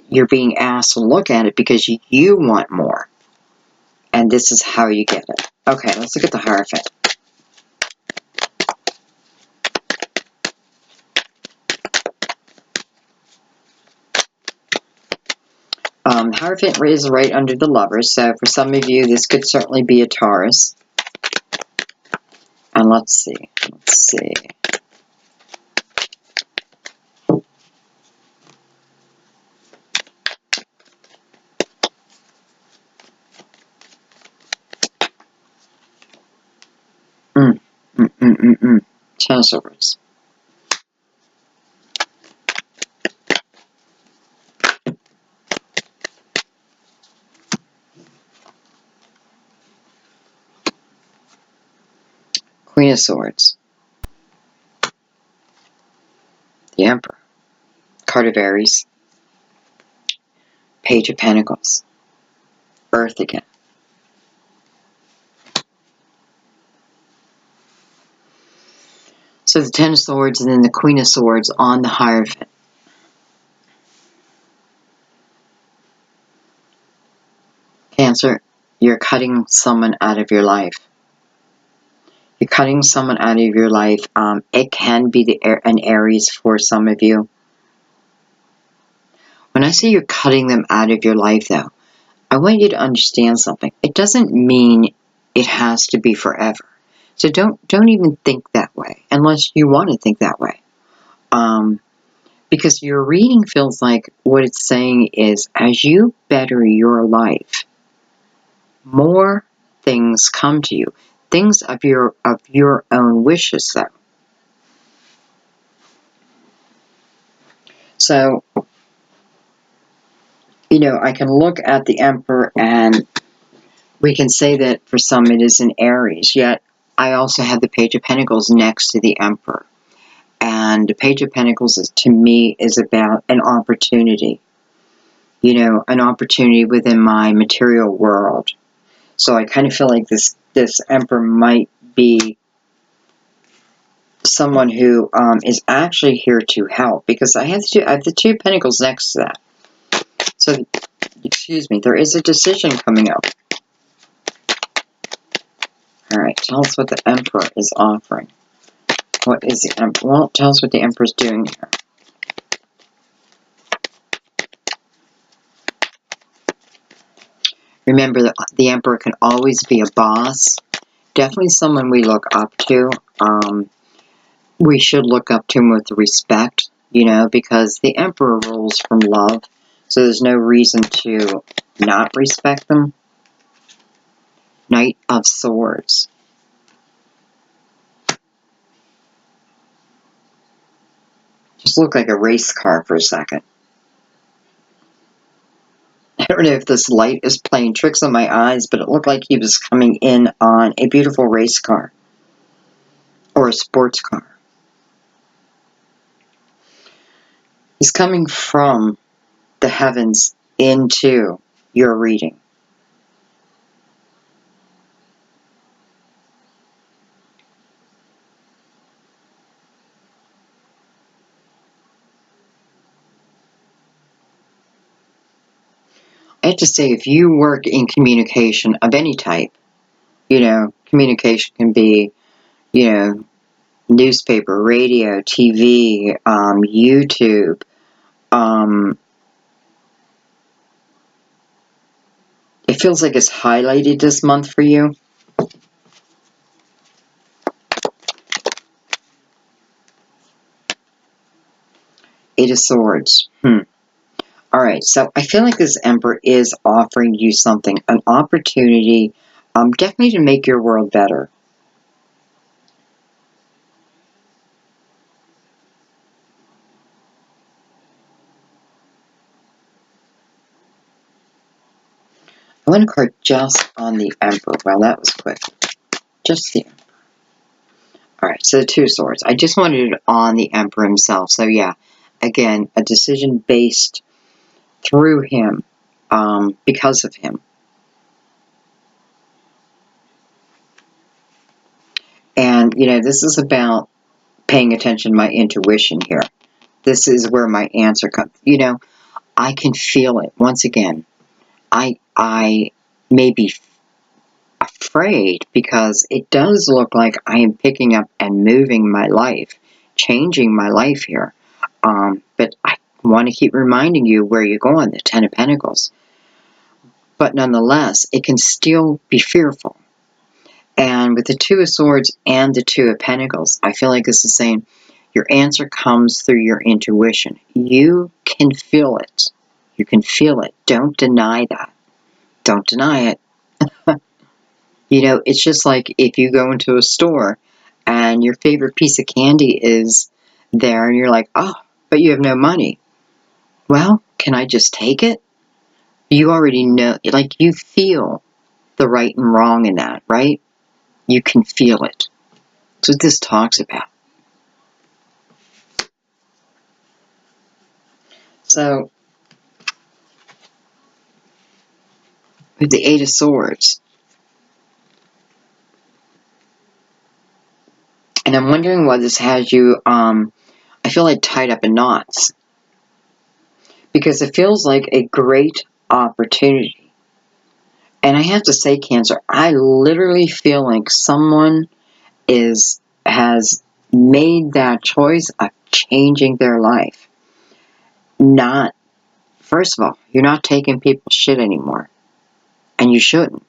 you're being asked to look at it because you want more. And this is how you get it. Okay, let's look at the Hierophant. Hierophant is right under the Lovers, so for some of you, this could certainly be a Taurus. And let's see. Ten of Swords. Queen of Swords. The Emperor. Card of Aries. Page of Pentacles. Earth again. So the Ten of Swords and then the Queen of Swords on the Hierophant. Cancer, you're cutting someone out of your life. You're cutting someone out of your life. It can be an Aries for some of you. When I say you're cutting them out of your life, though, I want you to understand something. It doesn't mean it has to be forever. So don't even think that way, unless you want to think that way. Because your reading feels like what it's saying is, as you better your life, more things come to you. Things of your own wishes, though. So, I can look at the Emperor and we can say that for some it is an Aries, yet I also have the Page of Pentacles next to the Emperor. And the Page of Pentacles, to me, is about an opportunity. An opportunity within my material world. So I kind of feel like this Emperor might be someone who is actually here to help, because I have the Two of Pentacles next to that. So, excuse me, there is a decision coming up. All right, tell us what the Emperor is offering. What is the Emperor? Well, tell us what the Emperor is doing here. Remember that the Emperor can always be a boss. Definitely someone we look up to. We should look up to him with respect, because the Emperor rules from love. So there's no reason to not respect them. Knight of Swords. Just looked like a race car for a second. I don't know if this light is playing tricks on my eyes, but it looked like he was coming in on a beautiful race car. Or a sports car. He's coming from the heavens into your reading. I have to say, if you work in communication of any type, communication can be, newspaper, radio, TV, YouTube, it feels like it's highlighted this month for you. Eight of Swords. Alright, so I feel like this Emperor is offering you something, an opportunity, definitely to make your world better. I want a card just on the Emperor. Well, that was quick. Just the Emperor. Alright, so the Two of Swords. I just wanted it on the Emperor himself. So yeah, again, a decision based through him, because of him. And, this is about paying attention to my intuition here. This is where my answer comes. I can feel it. Once again, I may be afraid because it does look like I am picking up and moving my life, changing my life here. But want to keep reminding you where you're going, the Ten of Pentacles. But nonetheless, it can still be fearful. And with the Two of Swords and the Two of Pentacles, I feel like this is saying your answer comes through your intuition. You can feel it. You can feel it. Don't deny that. Don't deny it. You know, it's just like if you go into a store and your favorite piece of candy is there and you're like, oh, but you have no money. Well, can I just take it? You already know, like you feel the right and wrong in that, right? You can feel it. That's what this talks about. So, with the Eight of Swords, and I'm wondering why this has you, I feel like tied up in knots. Because it feels like a great opportunity. And I have to say, Cancer, I literally feel like someone has made that choice of changing their life. Not, first of all, you're not taking people's shit anymore. And you shouldn't.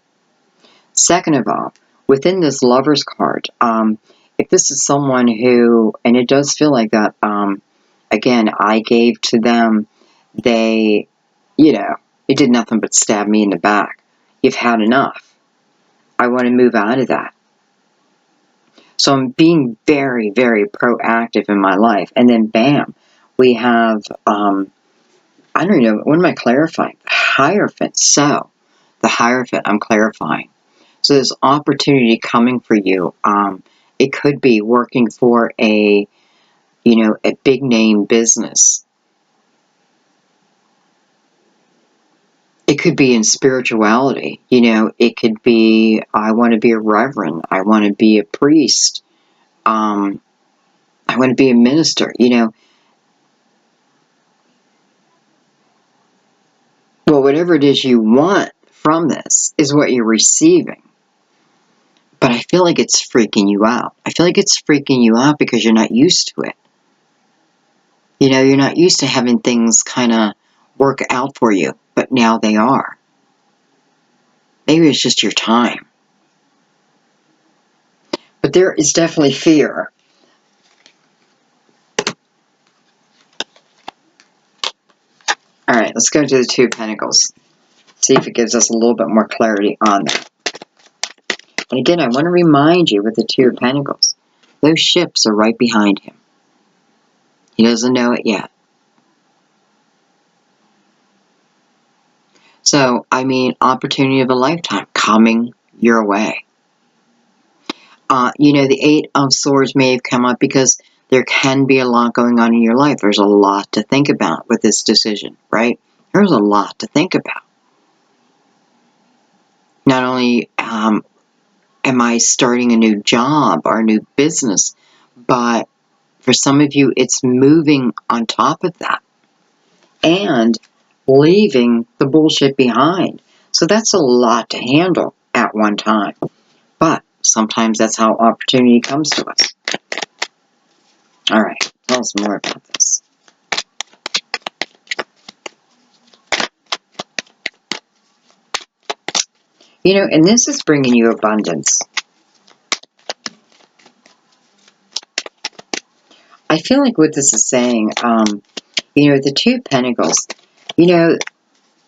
Second of all, within this Lover's card, if this is someone who, and it does feel like that, again, I gave to them, they, you know, it did nothing but stab me in the back. You've had enough. I want to move out of that. So I'm being very, very proactive in my life. And then bam, we have, I don't know, what am I clarifying? Hierophant. So the Hierophant, I'm clarifying. So there's opportunity coming for you. It could be working for a, you know, a big name business. It could be in spirituality. You know, it could be, I want to be a reverend. I want to be a priest. I want to be a minister. You know, well, whatever it is you want from this is what you're receiving. But I feel like it's freaking you out. I feel like it's freaking you out because you're not used to it. You know, you're not used to having things kind of work out for you, but now they are. Maybe it's just your time. But there is definitely fear. All right, let's go to the Two of Pentacles. See if it gives us a little bit more clarity on that. And again, I want to remind you with the Two of Pentacles, those ships are right behind him. He doesn't know it yet. So, I mean, opportunity of a lifetime coming your way. You know, the Eight of Swords may have come up because there can be a lot going on in your life. There's a lot to think about with this decision, right? There's a lot to think about. Not only am I starting a new job or a new business, but for some of you, it's moving on top of that and leaving the bullshit behind. So that's a lot to handle at one time. But sometimes that's how opportunity comes to us. All right, tell us more about this. You know, and this is bringing you abundance. I feel like what this is saying, you know, the Two of Pentacles, you know,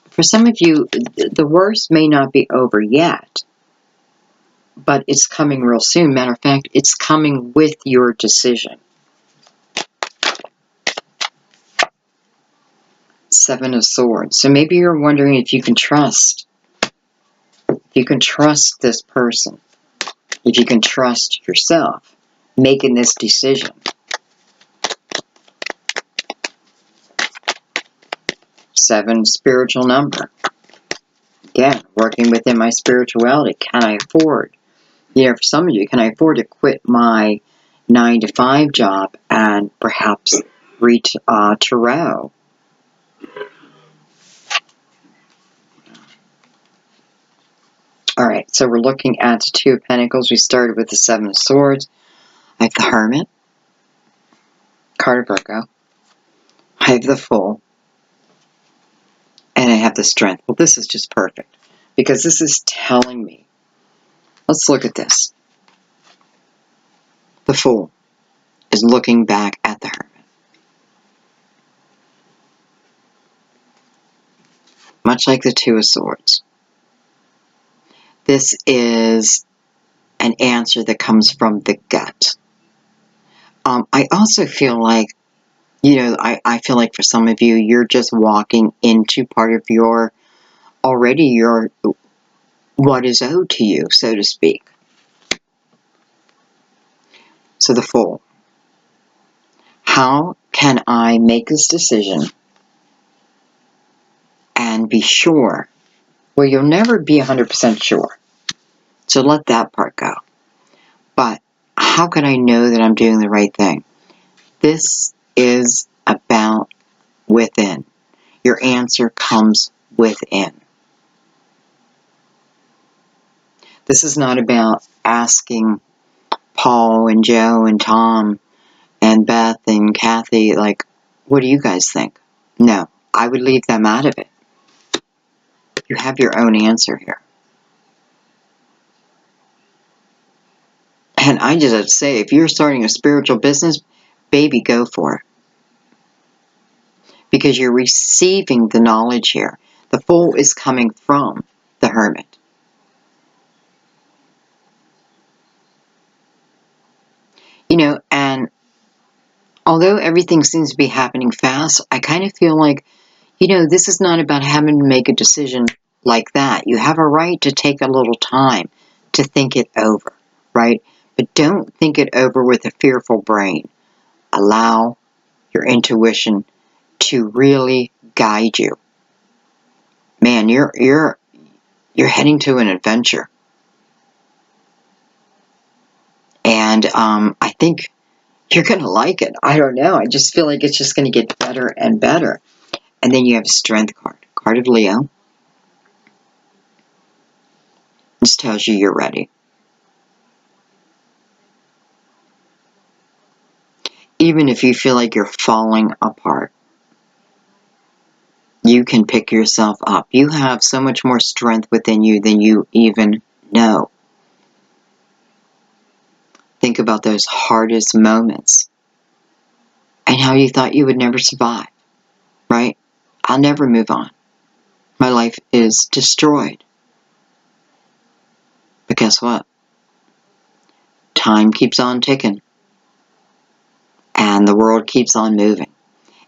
for some of you, the worst may not be over yet, but it's coming real soon. Matter of fact, it's coming with your decision. Seven of Swords. So maybe you're wondering if you can trust. If you can trust this person. If you can trust yourself making this decision. Seven, spiritual number. Again, working within my spirituality. Can I afford? You know, for some of you, can I afford to quit my 9-to-5 job and perhaps read tarot? All right, so we're looking at the Two of Pentacles. We started with the Seven of Swords. I have the Hermit, card of Virgo, I have the Fool, and I have the Strength. Well, this is just perfect because this is telling me, let's look at this. The Fool is looking back at the Hermit. Much like the Two of Swords. This is an answer that comes from the gut. I also feel like, I feel like for some of you, you're just walking into part of what is owed to you, so to speak. So the Fool. How can I make this decision and be sure? Well, you'll never be 100% sure. So let that part go. But how can I know that I'm doing the right thing? This is about within. Your answer comes within. This is not about asking Paul and Joe and Tom and Beth and Kathy, like, what do you guys think? No, I would leave them out of it. You have your own answer here. And I just have to say, if you're starting a spiritual business, baby, go for it. Because you're receiving the knowledge here. The Fool is coming from the Hermit. And although everything seems to be happening fast, I kind of feel like, this is not about having to make a decision like that. You have a right to take a little time to think it over, right? But don't think it over with a fearful brain. Allow your intuition to really guide you. Man, you're heading to an adventure. And I think you're going to like it. I don't know. I just feel like it's just going to get better and better. And then you have a Strength card. Card of Leo. This tells you you're ready. Even if you feel like you're falling apart, you can pick yourself up. You have so much more strength within you than you even know. Think about those hardest moments and how you thought you would never survive, right? I'll never move on. My life is destroyed. But guess what? Time keeps on ticking. And the world keeps on moving.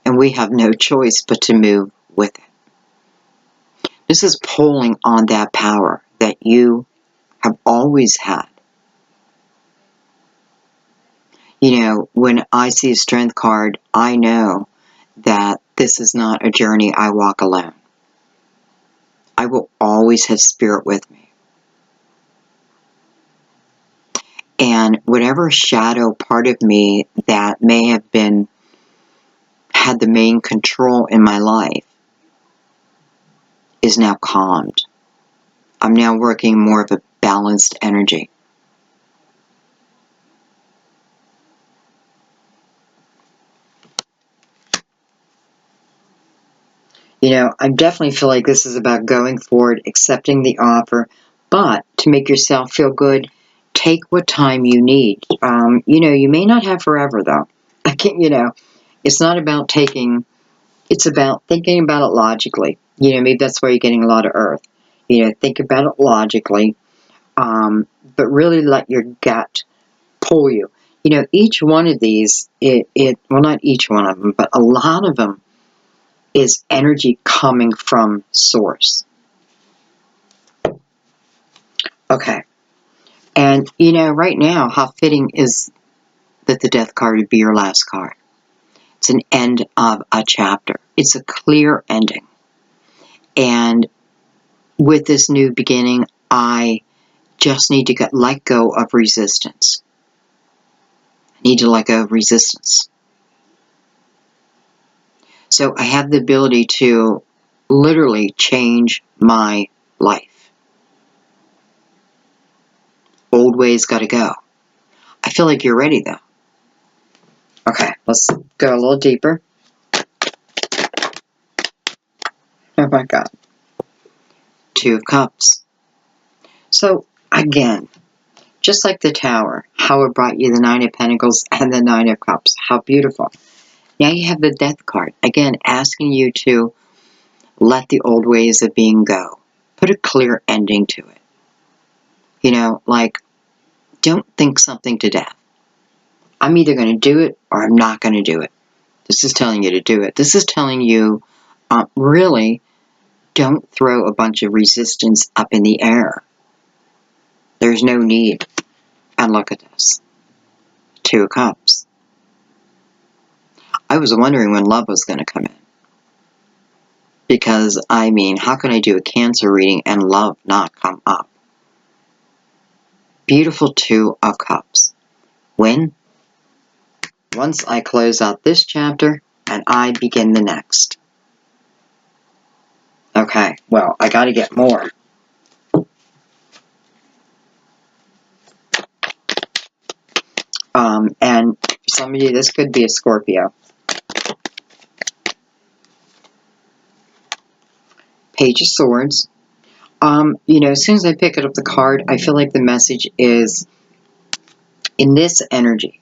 And we have no choice but to move with it. This is pulling on that power that you have always had. When I see a Strength card, I know that this is not a journey I walk alone. I will always have Spirit with me. And whatever shadow part of me that may have had the main control in my life is now calmed. I'm now working more of a balanced energy. I definitely feel like this is about going forward, accepting the offer, but to make yourself feel good, take what time you need. You may not have forever, though. It's not about it's about thinking about it logically. Maybe that's why you're getting a lot of earth. Think about it logically, but really let your gut pull you. Each one of these, well, not each one of them, but a lot of them is energy coming from source. Okay. And, right now, how fitting is that the Death card would be your last card. It's an end of a chapter. It's a clear ending. And with this new beginning, I just need to let go of resistance. I need to let go of resistance. So I have the ability to literally change my life. Old ways got to go. I feel like you're ready, though. Okay, let's go a little deeper. Oh my God. Two of Cups. So again, just like the Tower, how it brought you the Nine of Pentacles and the Nine of Cups. How beautiful. Now you have the Death card. Again, asking you to let the old ways of being go. Put a clear ending to it. You know, like, don't think something to death. I'm either going to do it or I'm not going to do it. This is telling you to do it. This is telling you, really, don't throw a bunch of resistance up in the air. There's no need. And look at this. Two of Cups. I was wondering when love was going to come in. Because, I mean, how can I do a Cancer reading and love not come up? Beautiful Two of Cups. When? Once I close out this chapter and I begin the next. Okay, well, I got to get more. And for some of you, this could be a Scorpio. Page of Swords. You know, as soon as I pick it up the card, I feel like the message is in this energy.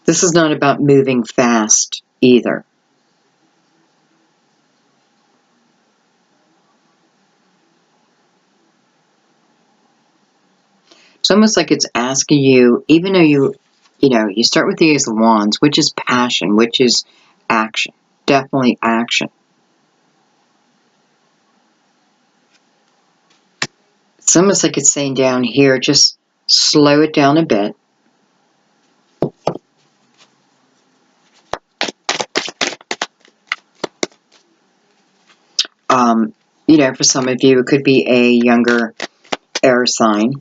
This is not about moving fast either. It's almost like it's asking you, even though you know, you start with the Ace of Wands, which is passion, which is action. Definitely action. It's almost like it's saying down here, just slow it down a bit. You know, for some of you, it could be a younger air sign.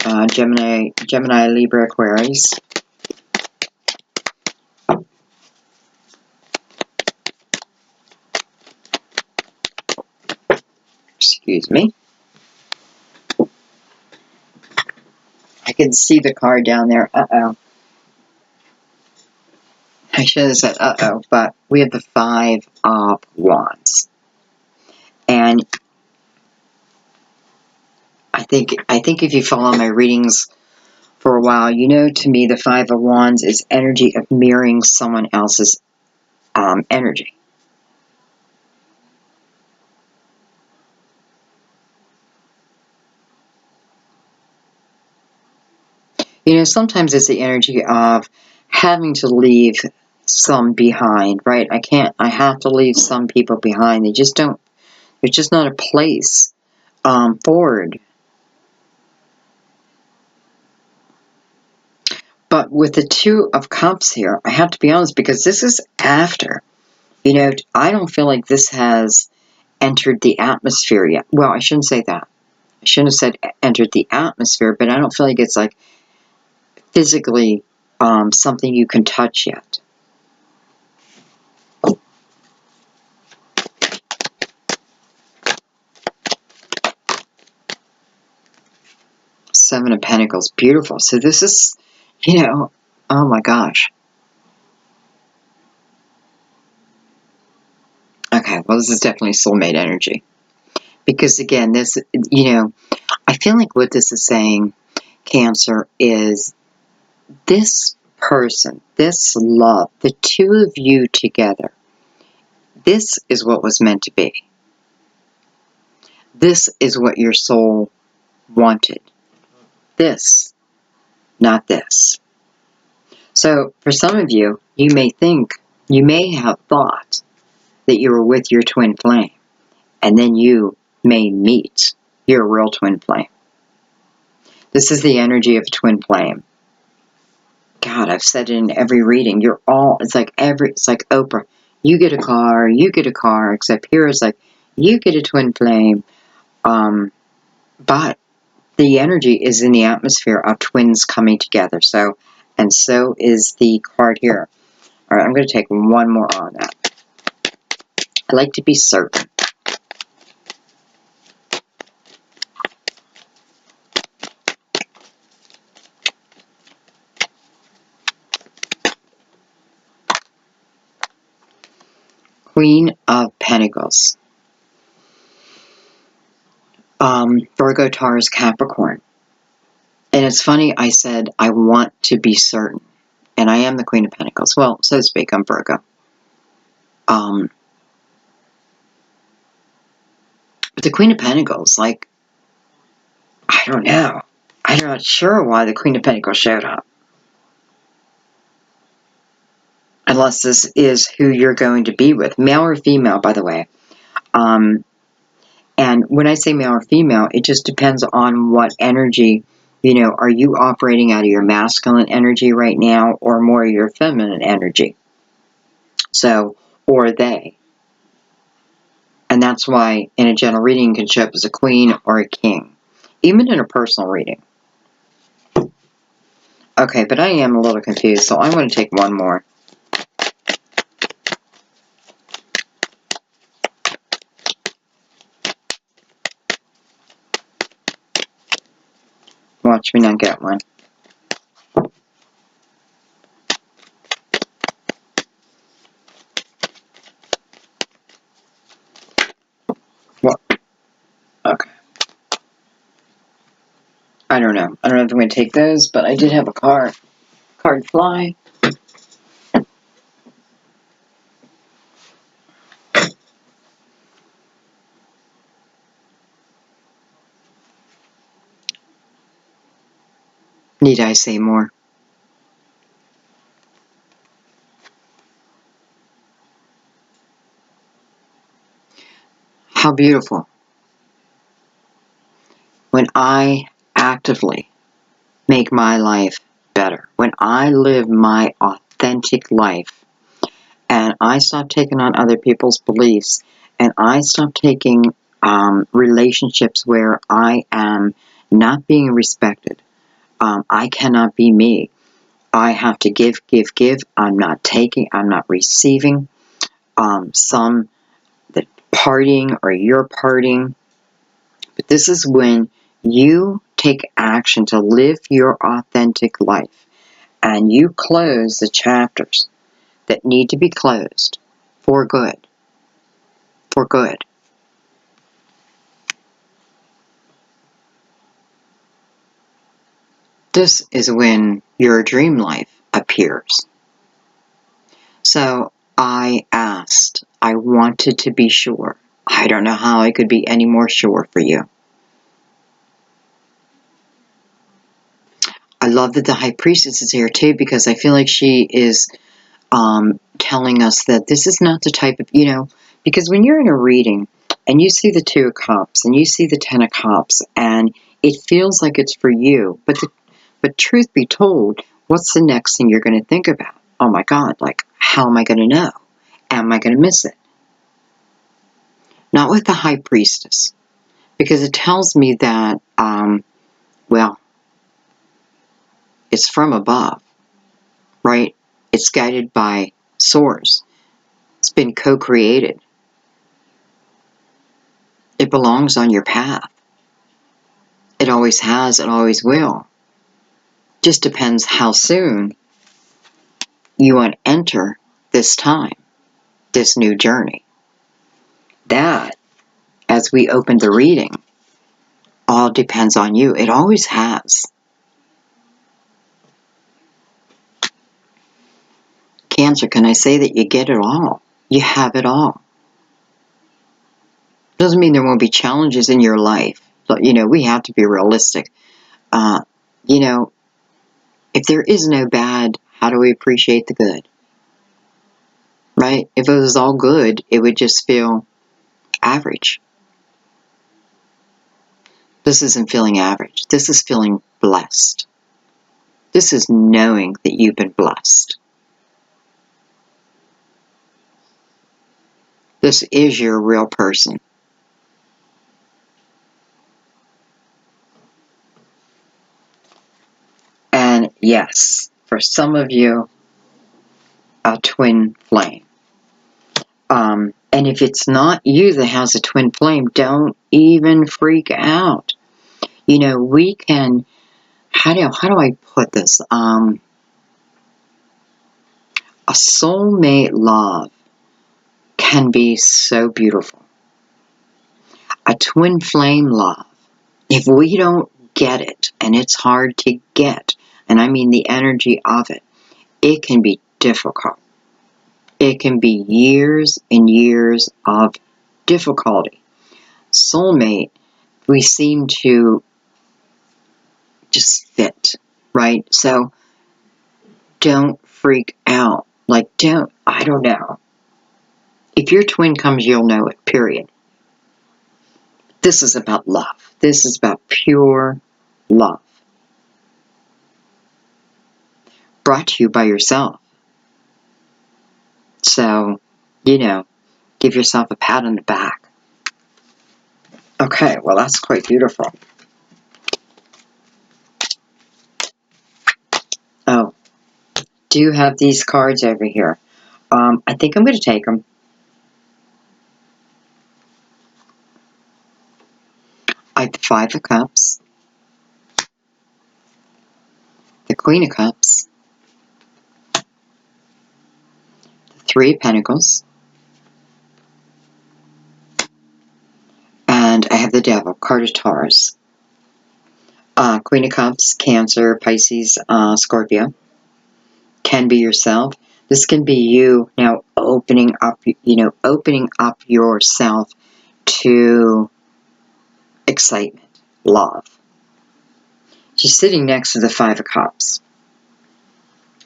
Gemini, Libra, Aquarius. Excuse me. I can see the card down there. Uh-oh. I should have said uh-oh, but we have the Five of Wands. And I think if you follow my readings for a while, you know, to me, the Five of Wands is energy of mirroring someone else's energy. You know, sometimes it's the energy of having to leave some behind, right? I have to leave some people behind. They just don't, there's just not a place forward. But with the Two of Cups here, I have to be honest, because this is after. You know, I don't feel like this has entered the atmosphere yet. Well, I shouldn't say that. I shouldn't have said entered the atmosphere, but I don't feel like it's like physically something you can touch yet. Seven of Pentacles, beautiful. So this is, you know, oh my gosh. Okay, well, this is definitely soulmate energy. Because again, this, you know, I feel like what this is saying, Cancer, is this person, this love, the two of you together, this is what was meant to be. This is what your soul wanted. This, not this. So for some of you, you may think, you may have thought that you were with your twin flame, and then you may meet your real twin flame. This is the energy of a twin flame. God, I've said it in every reading. You're all, it's like Oprah. You get a car, except here it's like, you get a twin flame. But the energy is in the atmosphere of twins coming together. So, and so is the card here. All right, I'm going to take one more on that. I like to be certain. Queen of Pentacles. Virgo, Taurus, Capricorn. And it's funny, I said, I want to be certain. And I am the Queen of Pentacles. Well, so to speak, I'm Virgo. But the Queen of Pentacles, like, I don't know. I'm not sure why the Queen of Pentacles showed up. Unless this is who you're going to be with. Male or female, by the way. And when I say male or female, it just depends on what energy, you know, are you operating out of your masculine energy right now or more your feminine energy? So, or they. And that's why in a general reading you can show up as a queen or a king. Even in a personal reading. Okay, but I am a little confused, so I'm going to take one more. Watch me not get one. What? Okay. I don't know. I don't know if I'm going to take those, but I did have a card fly. Need I say more? How beautiful. When I actively make my life better, when I live my authentic life, and I stop taking on other people's beliefs, and I stop taking relationships where I am not being respected. I cannot be me. I have to give, give, give. I'm not taking. I'm not receiving. Some that partying or you're partying. But this is when you take action to live your authentic life and you close the chapters that need to be closed for good. For good. This is when your dream life appears. So I asked, I wanted to be sure. I don't know how I could be any more sure for you. I love that the High Priestess is here too, because I feel like she is telling us that this is not the type of, you know, because when you're in a reading and you see the Two of Cups and you see the Ten of Cups and it feels like it's for you, but truth be told, what's the next thing you're going to think about? Oh my God, like, how am I going to know? Am I going to miss it? Not with the High Priestess, because it tells me that, well, it's from above, right? It's guided by Source. It's been co-created. It belongs on your path. It always has, it always will. Just depends how soon you want to enter this time, this new journey. That, as we open the reading, all depends on you. It always has. Cancer, can I say that you get it all? You have it all. Doesn't mean there won't be challenges in your life. But, you know, we have to be realistic. You know, if there is no bad, how do we appreciate the good? Right? If it was all good, it would just feel average. This isn't feeling average. This is feeling blessed. This is knowing that you've been blessed. This is your real person. And yes, for some of you, a twin flame. And if it's not you that has a twin flame, don't even freak out. You know, we can, how do I put this? A soulmate love can be so beautiful. A twin flame love, if we don't get it, and it's hard to get, and I mean the energy of it, it can be difficult. It can be years and years of difficulty. Soulmate, we seem to just fit, right? So don't freak out. Like, I don't know. If your twin comes, you'll know it, period. This is about love. This is about pure love. Brought to you by yourself. So, give yourself a pat on the back. Okay, well, that's quite beautiful. Oh, do you have these cards over here? I think I'm going to take them. I have the Five of Cups, the Queen of Cups, the Three of Pentacles, and I have the Devil, card of Taurus. Queen of Cups, Cancer, Pisces, Scorpio. Can be yourself. This can be you now opening up yourself to excitement, love. She's sitting next to the Five of Cups.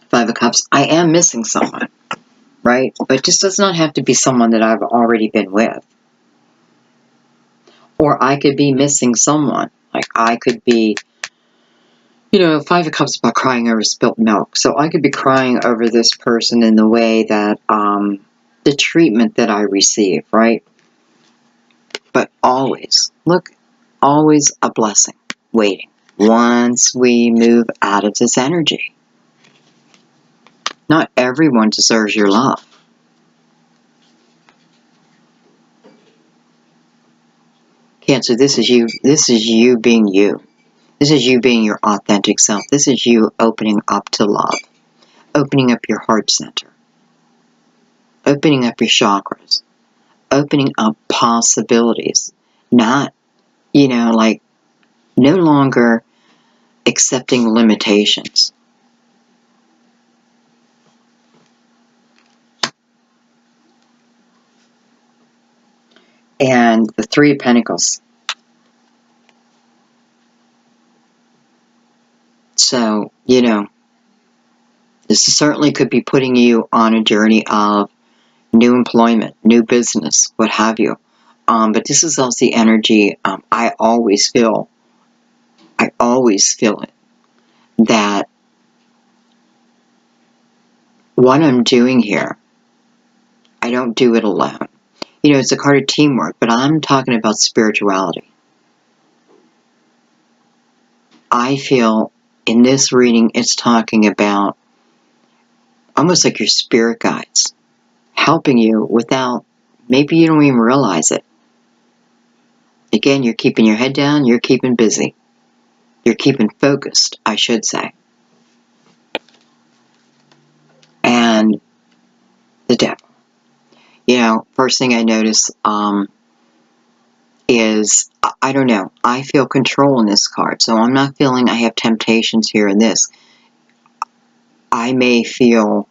Five of Cups, I am missing someone, right? But this does not have to be someone that I've already been with. Or I could be missing someone. Like I could be, Five of Cups about crying over spilt milk. So I could be crying over this person in the way that, the treatment that I receive, right? But always a blessing waiting once we move out of this energy. Not everyone deserves your love. Cancer, this is you. This is you being you. This is you being your authentic self. This is you opening up to love. Opening up your heart center. Opening up your chakras. Opening up possibilities. Not, no longer accepting limitations. And the Three of Pentacles. So, this certainly could be putting you on a journey of new employment, new business, what have you. But this is also the energy, I always feel it, that what I'm doing here, I don't do it alone. It's a card of teamwork, but I'm talking about spirituality. I feel in this reading, it's talking about almost like your spirit guides helping you without, maybe you don't even realize it. Again, you're keeping your head down, you're keeping busy. You're keeping focused, I should say. And the Devil. First thing I notice is, I don't know, I feel control in this card. So I'm not feeling I have temptations here in this. I may feel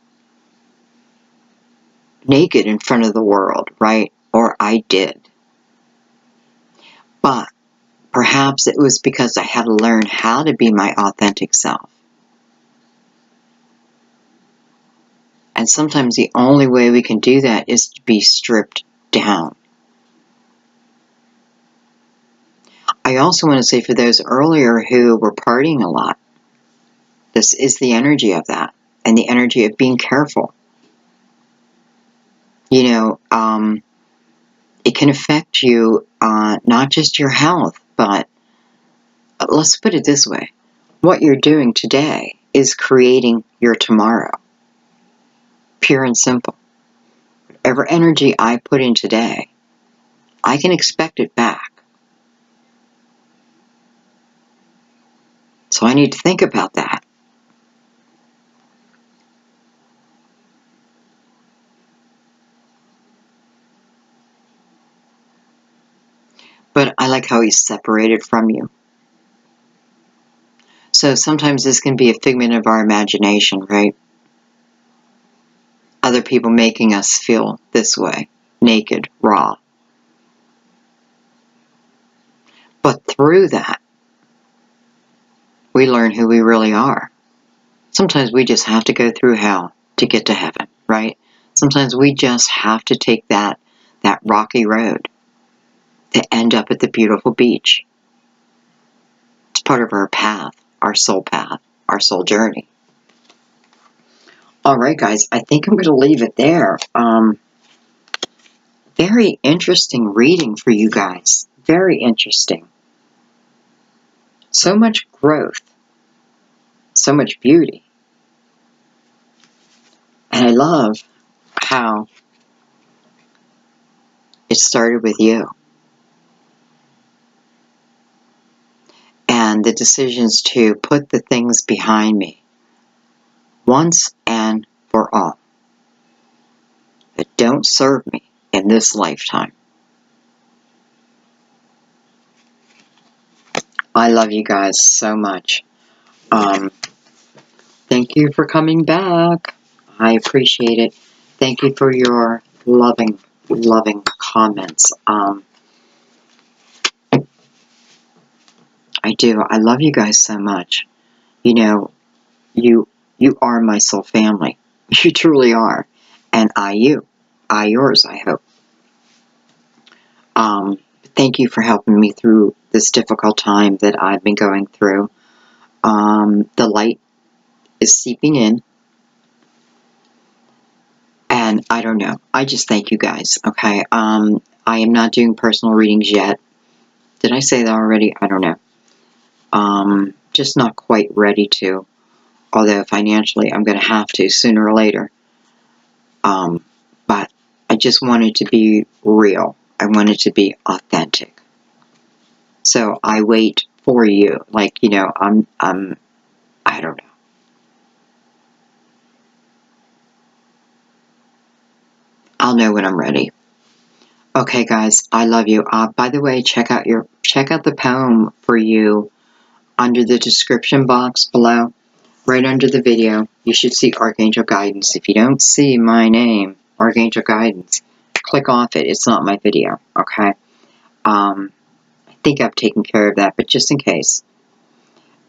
naked in front of the world, right? Or I did. But perhaps it was because I had to learn how to be my authentic self. And sometimes the only way we can do that is to be stripped down. I also want to say for those earlier who were partying a lot, this is the energy of that, and the energy of being careful. It can affect you, not just your health, but let's put it this way. What you're doing today is creating your tomorrow. Pure and simple. Whatever energy I put in today, I can expect it back. So I need to think about that. But I like how he's separated from you. So sometimes this can be a figment of our imagination, right? Other people making us feel this way, naked, raw. But through that, we learn who we really are. Sometimes we just have to go through hell to get to heaven, right? Sometimes we just have to take that rocky road to end up at the beautiful beach. It's part of our path, our soul journey. All right, guys, I think I'm going to leave it there. Very interesting reading for you guys. Very interesting. So much growth. So much beauty. And I love how it started with you. And the decisions to put the things behind me once and for all that don't serve me in this lifetime. I love you guys so much. Thank you for coming back. I appreciate it. Thank you for your loving comments. I do. I love you guys so much. You know, you are my soul family. You truly are. And I you. I yours, I hope. Thank you for helping me through this difficult time that I've been going through. The light is seeping in. And I don't know. I just thank you guys, okay? I am not doing personal readings yet. Did I say that already? I don't know. Just not quite ready to. Although financially I'm going to have to sooner or later. But I just wanted to be real. I wanted to be authentic. So I wait for you. Like, you know, I don't know. I'll know when I'm ready. Okay, guys, I love you. By the way, check out the poem for you under the description box below, right under the video. You should see Archangel Guidance. If you don't see my name, Archangel Guidance, click off it. It's not my video, okay? I think I've taken care of that, but just in case.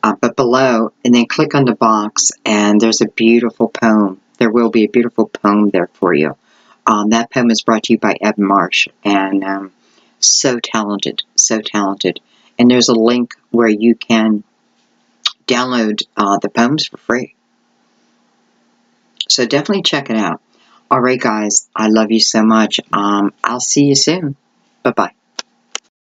But below, and then click on the box, and there's a beautiful poem. There will be a beautiful poem there for you. That poem is brought to you by Evan Marsh, and so talented, so talented. And there's a link where you can download the poems for free. So definitely check it out. All right, guys, I love you so much. I'll see you soon. Bye-bye.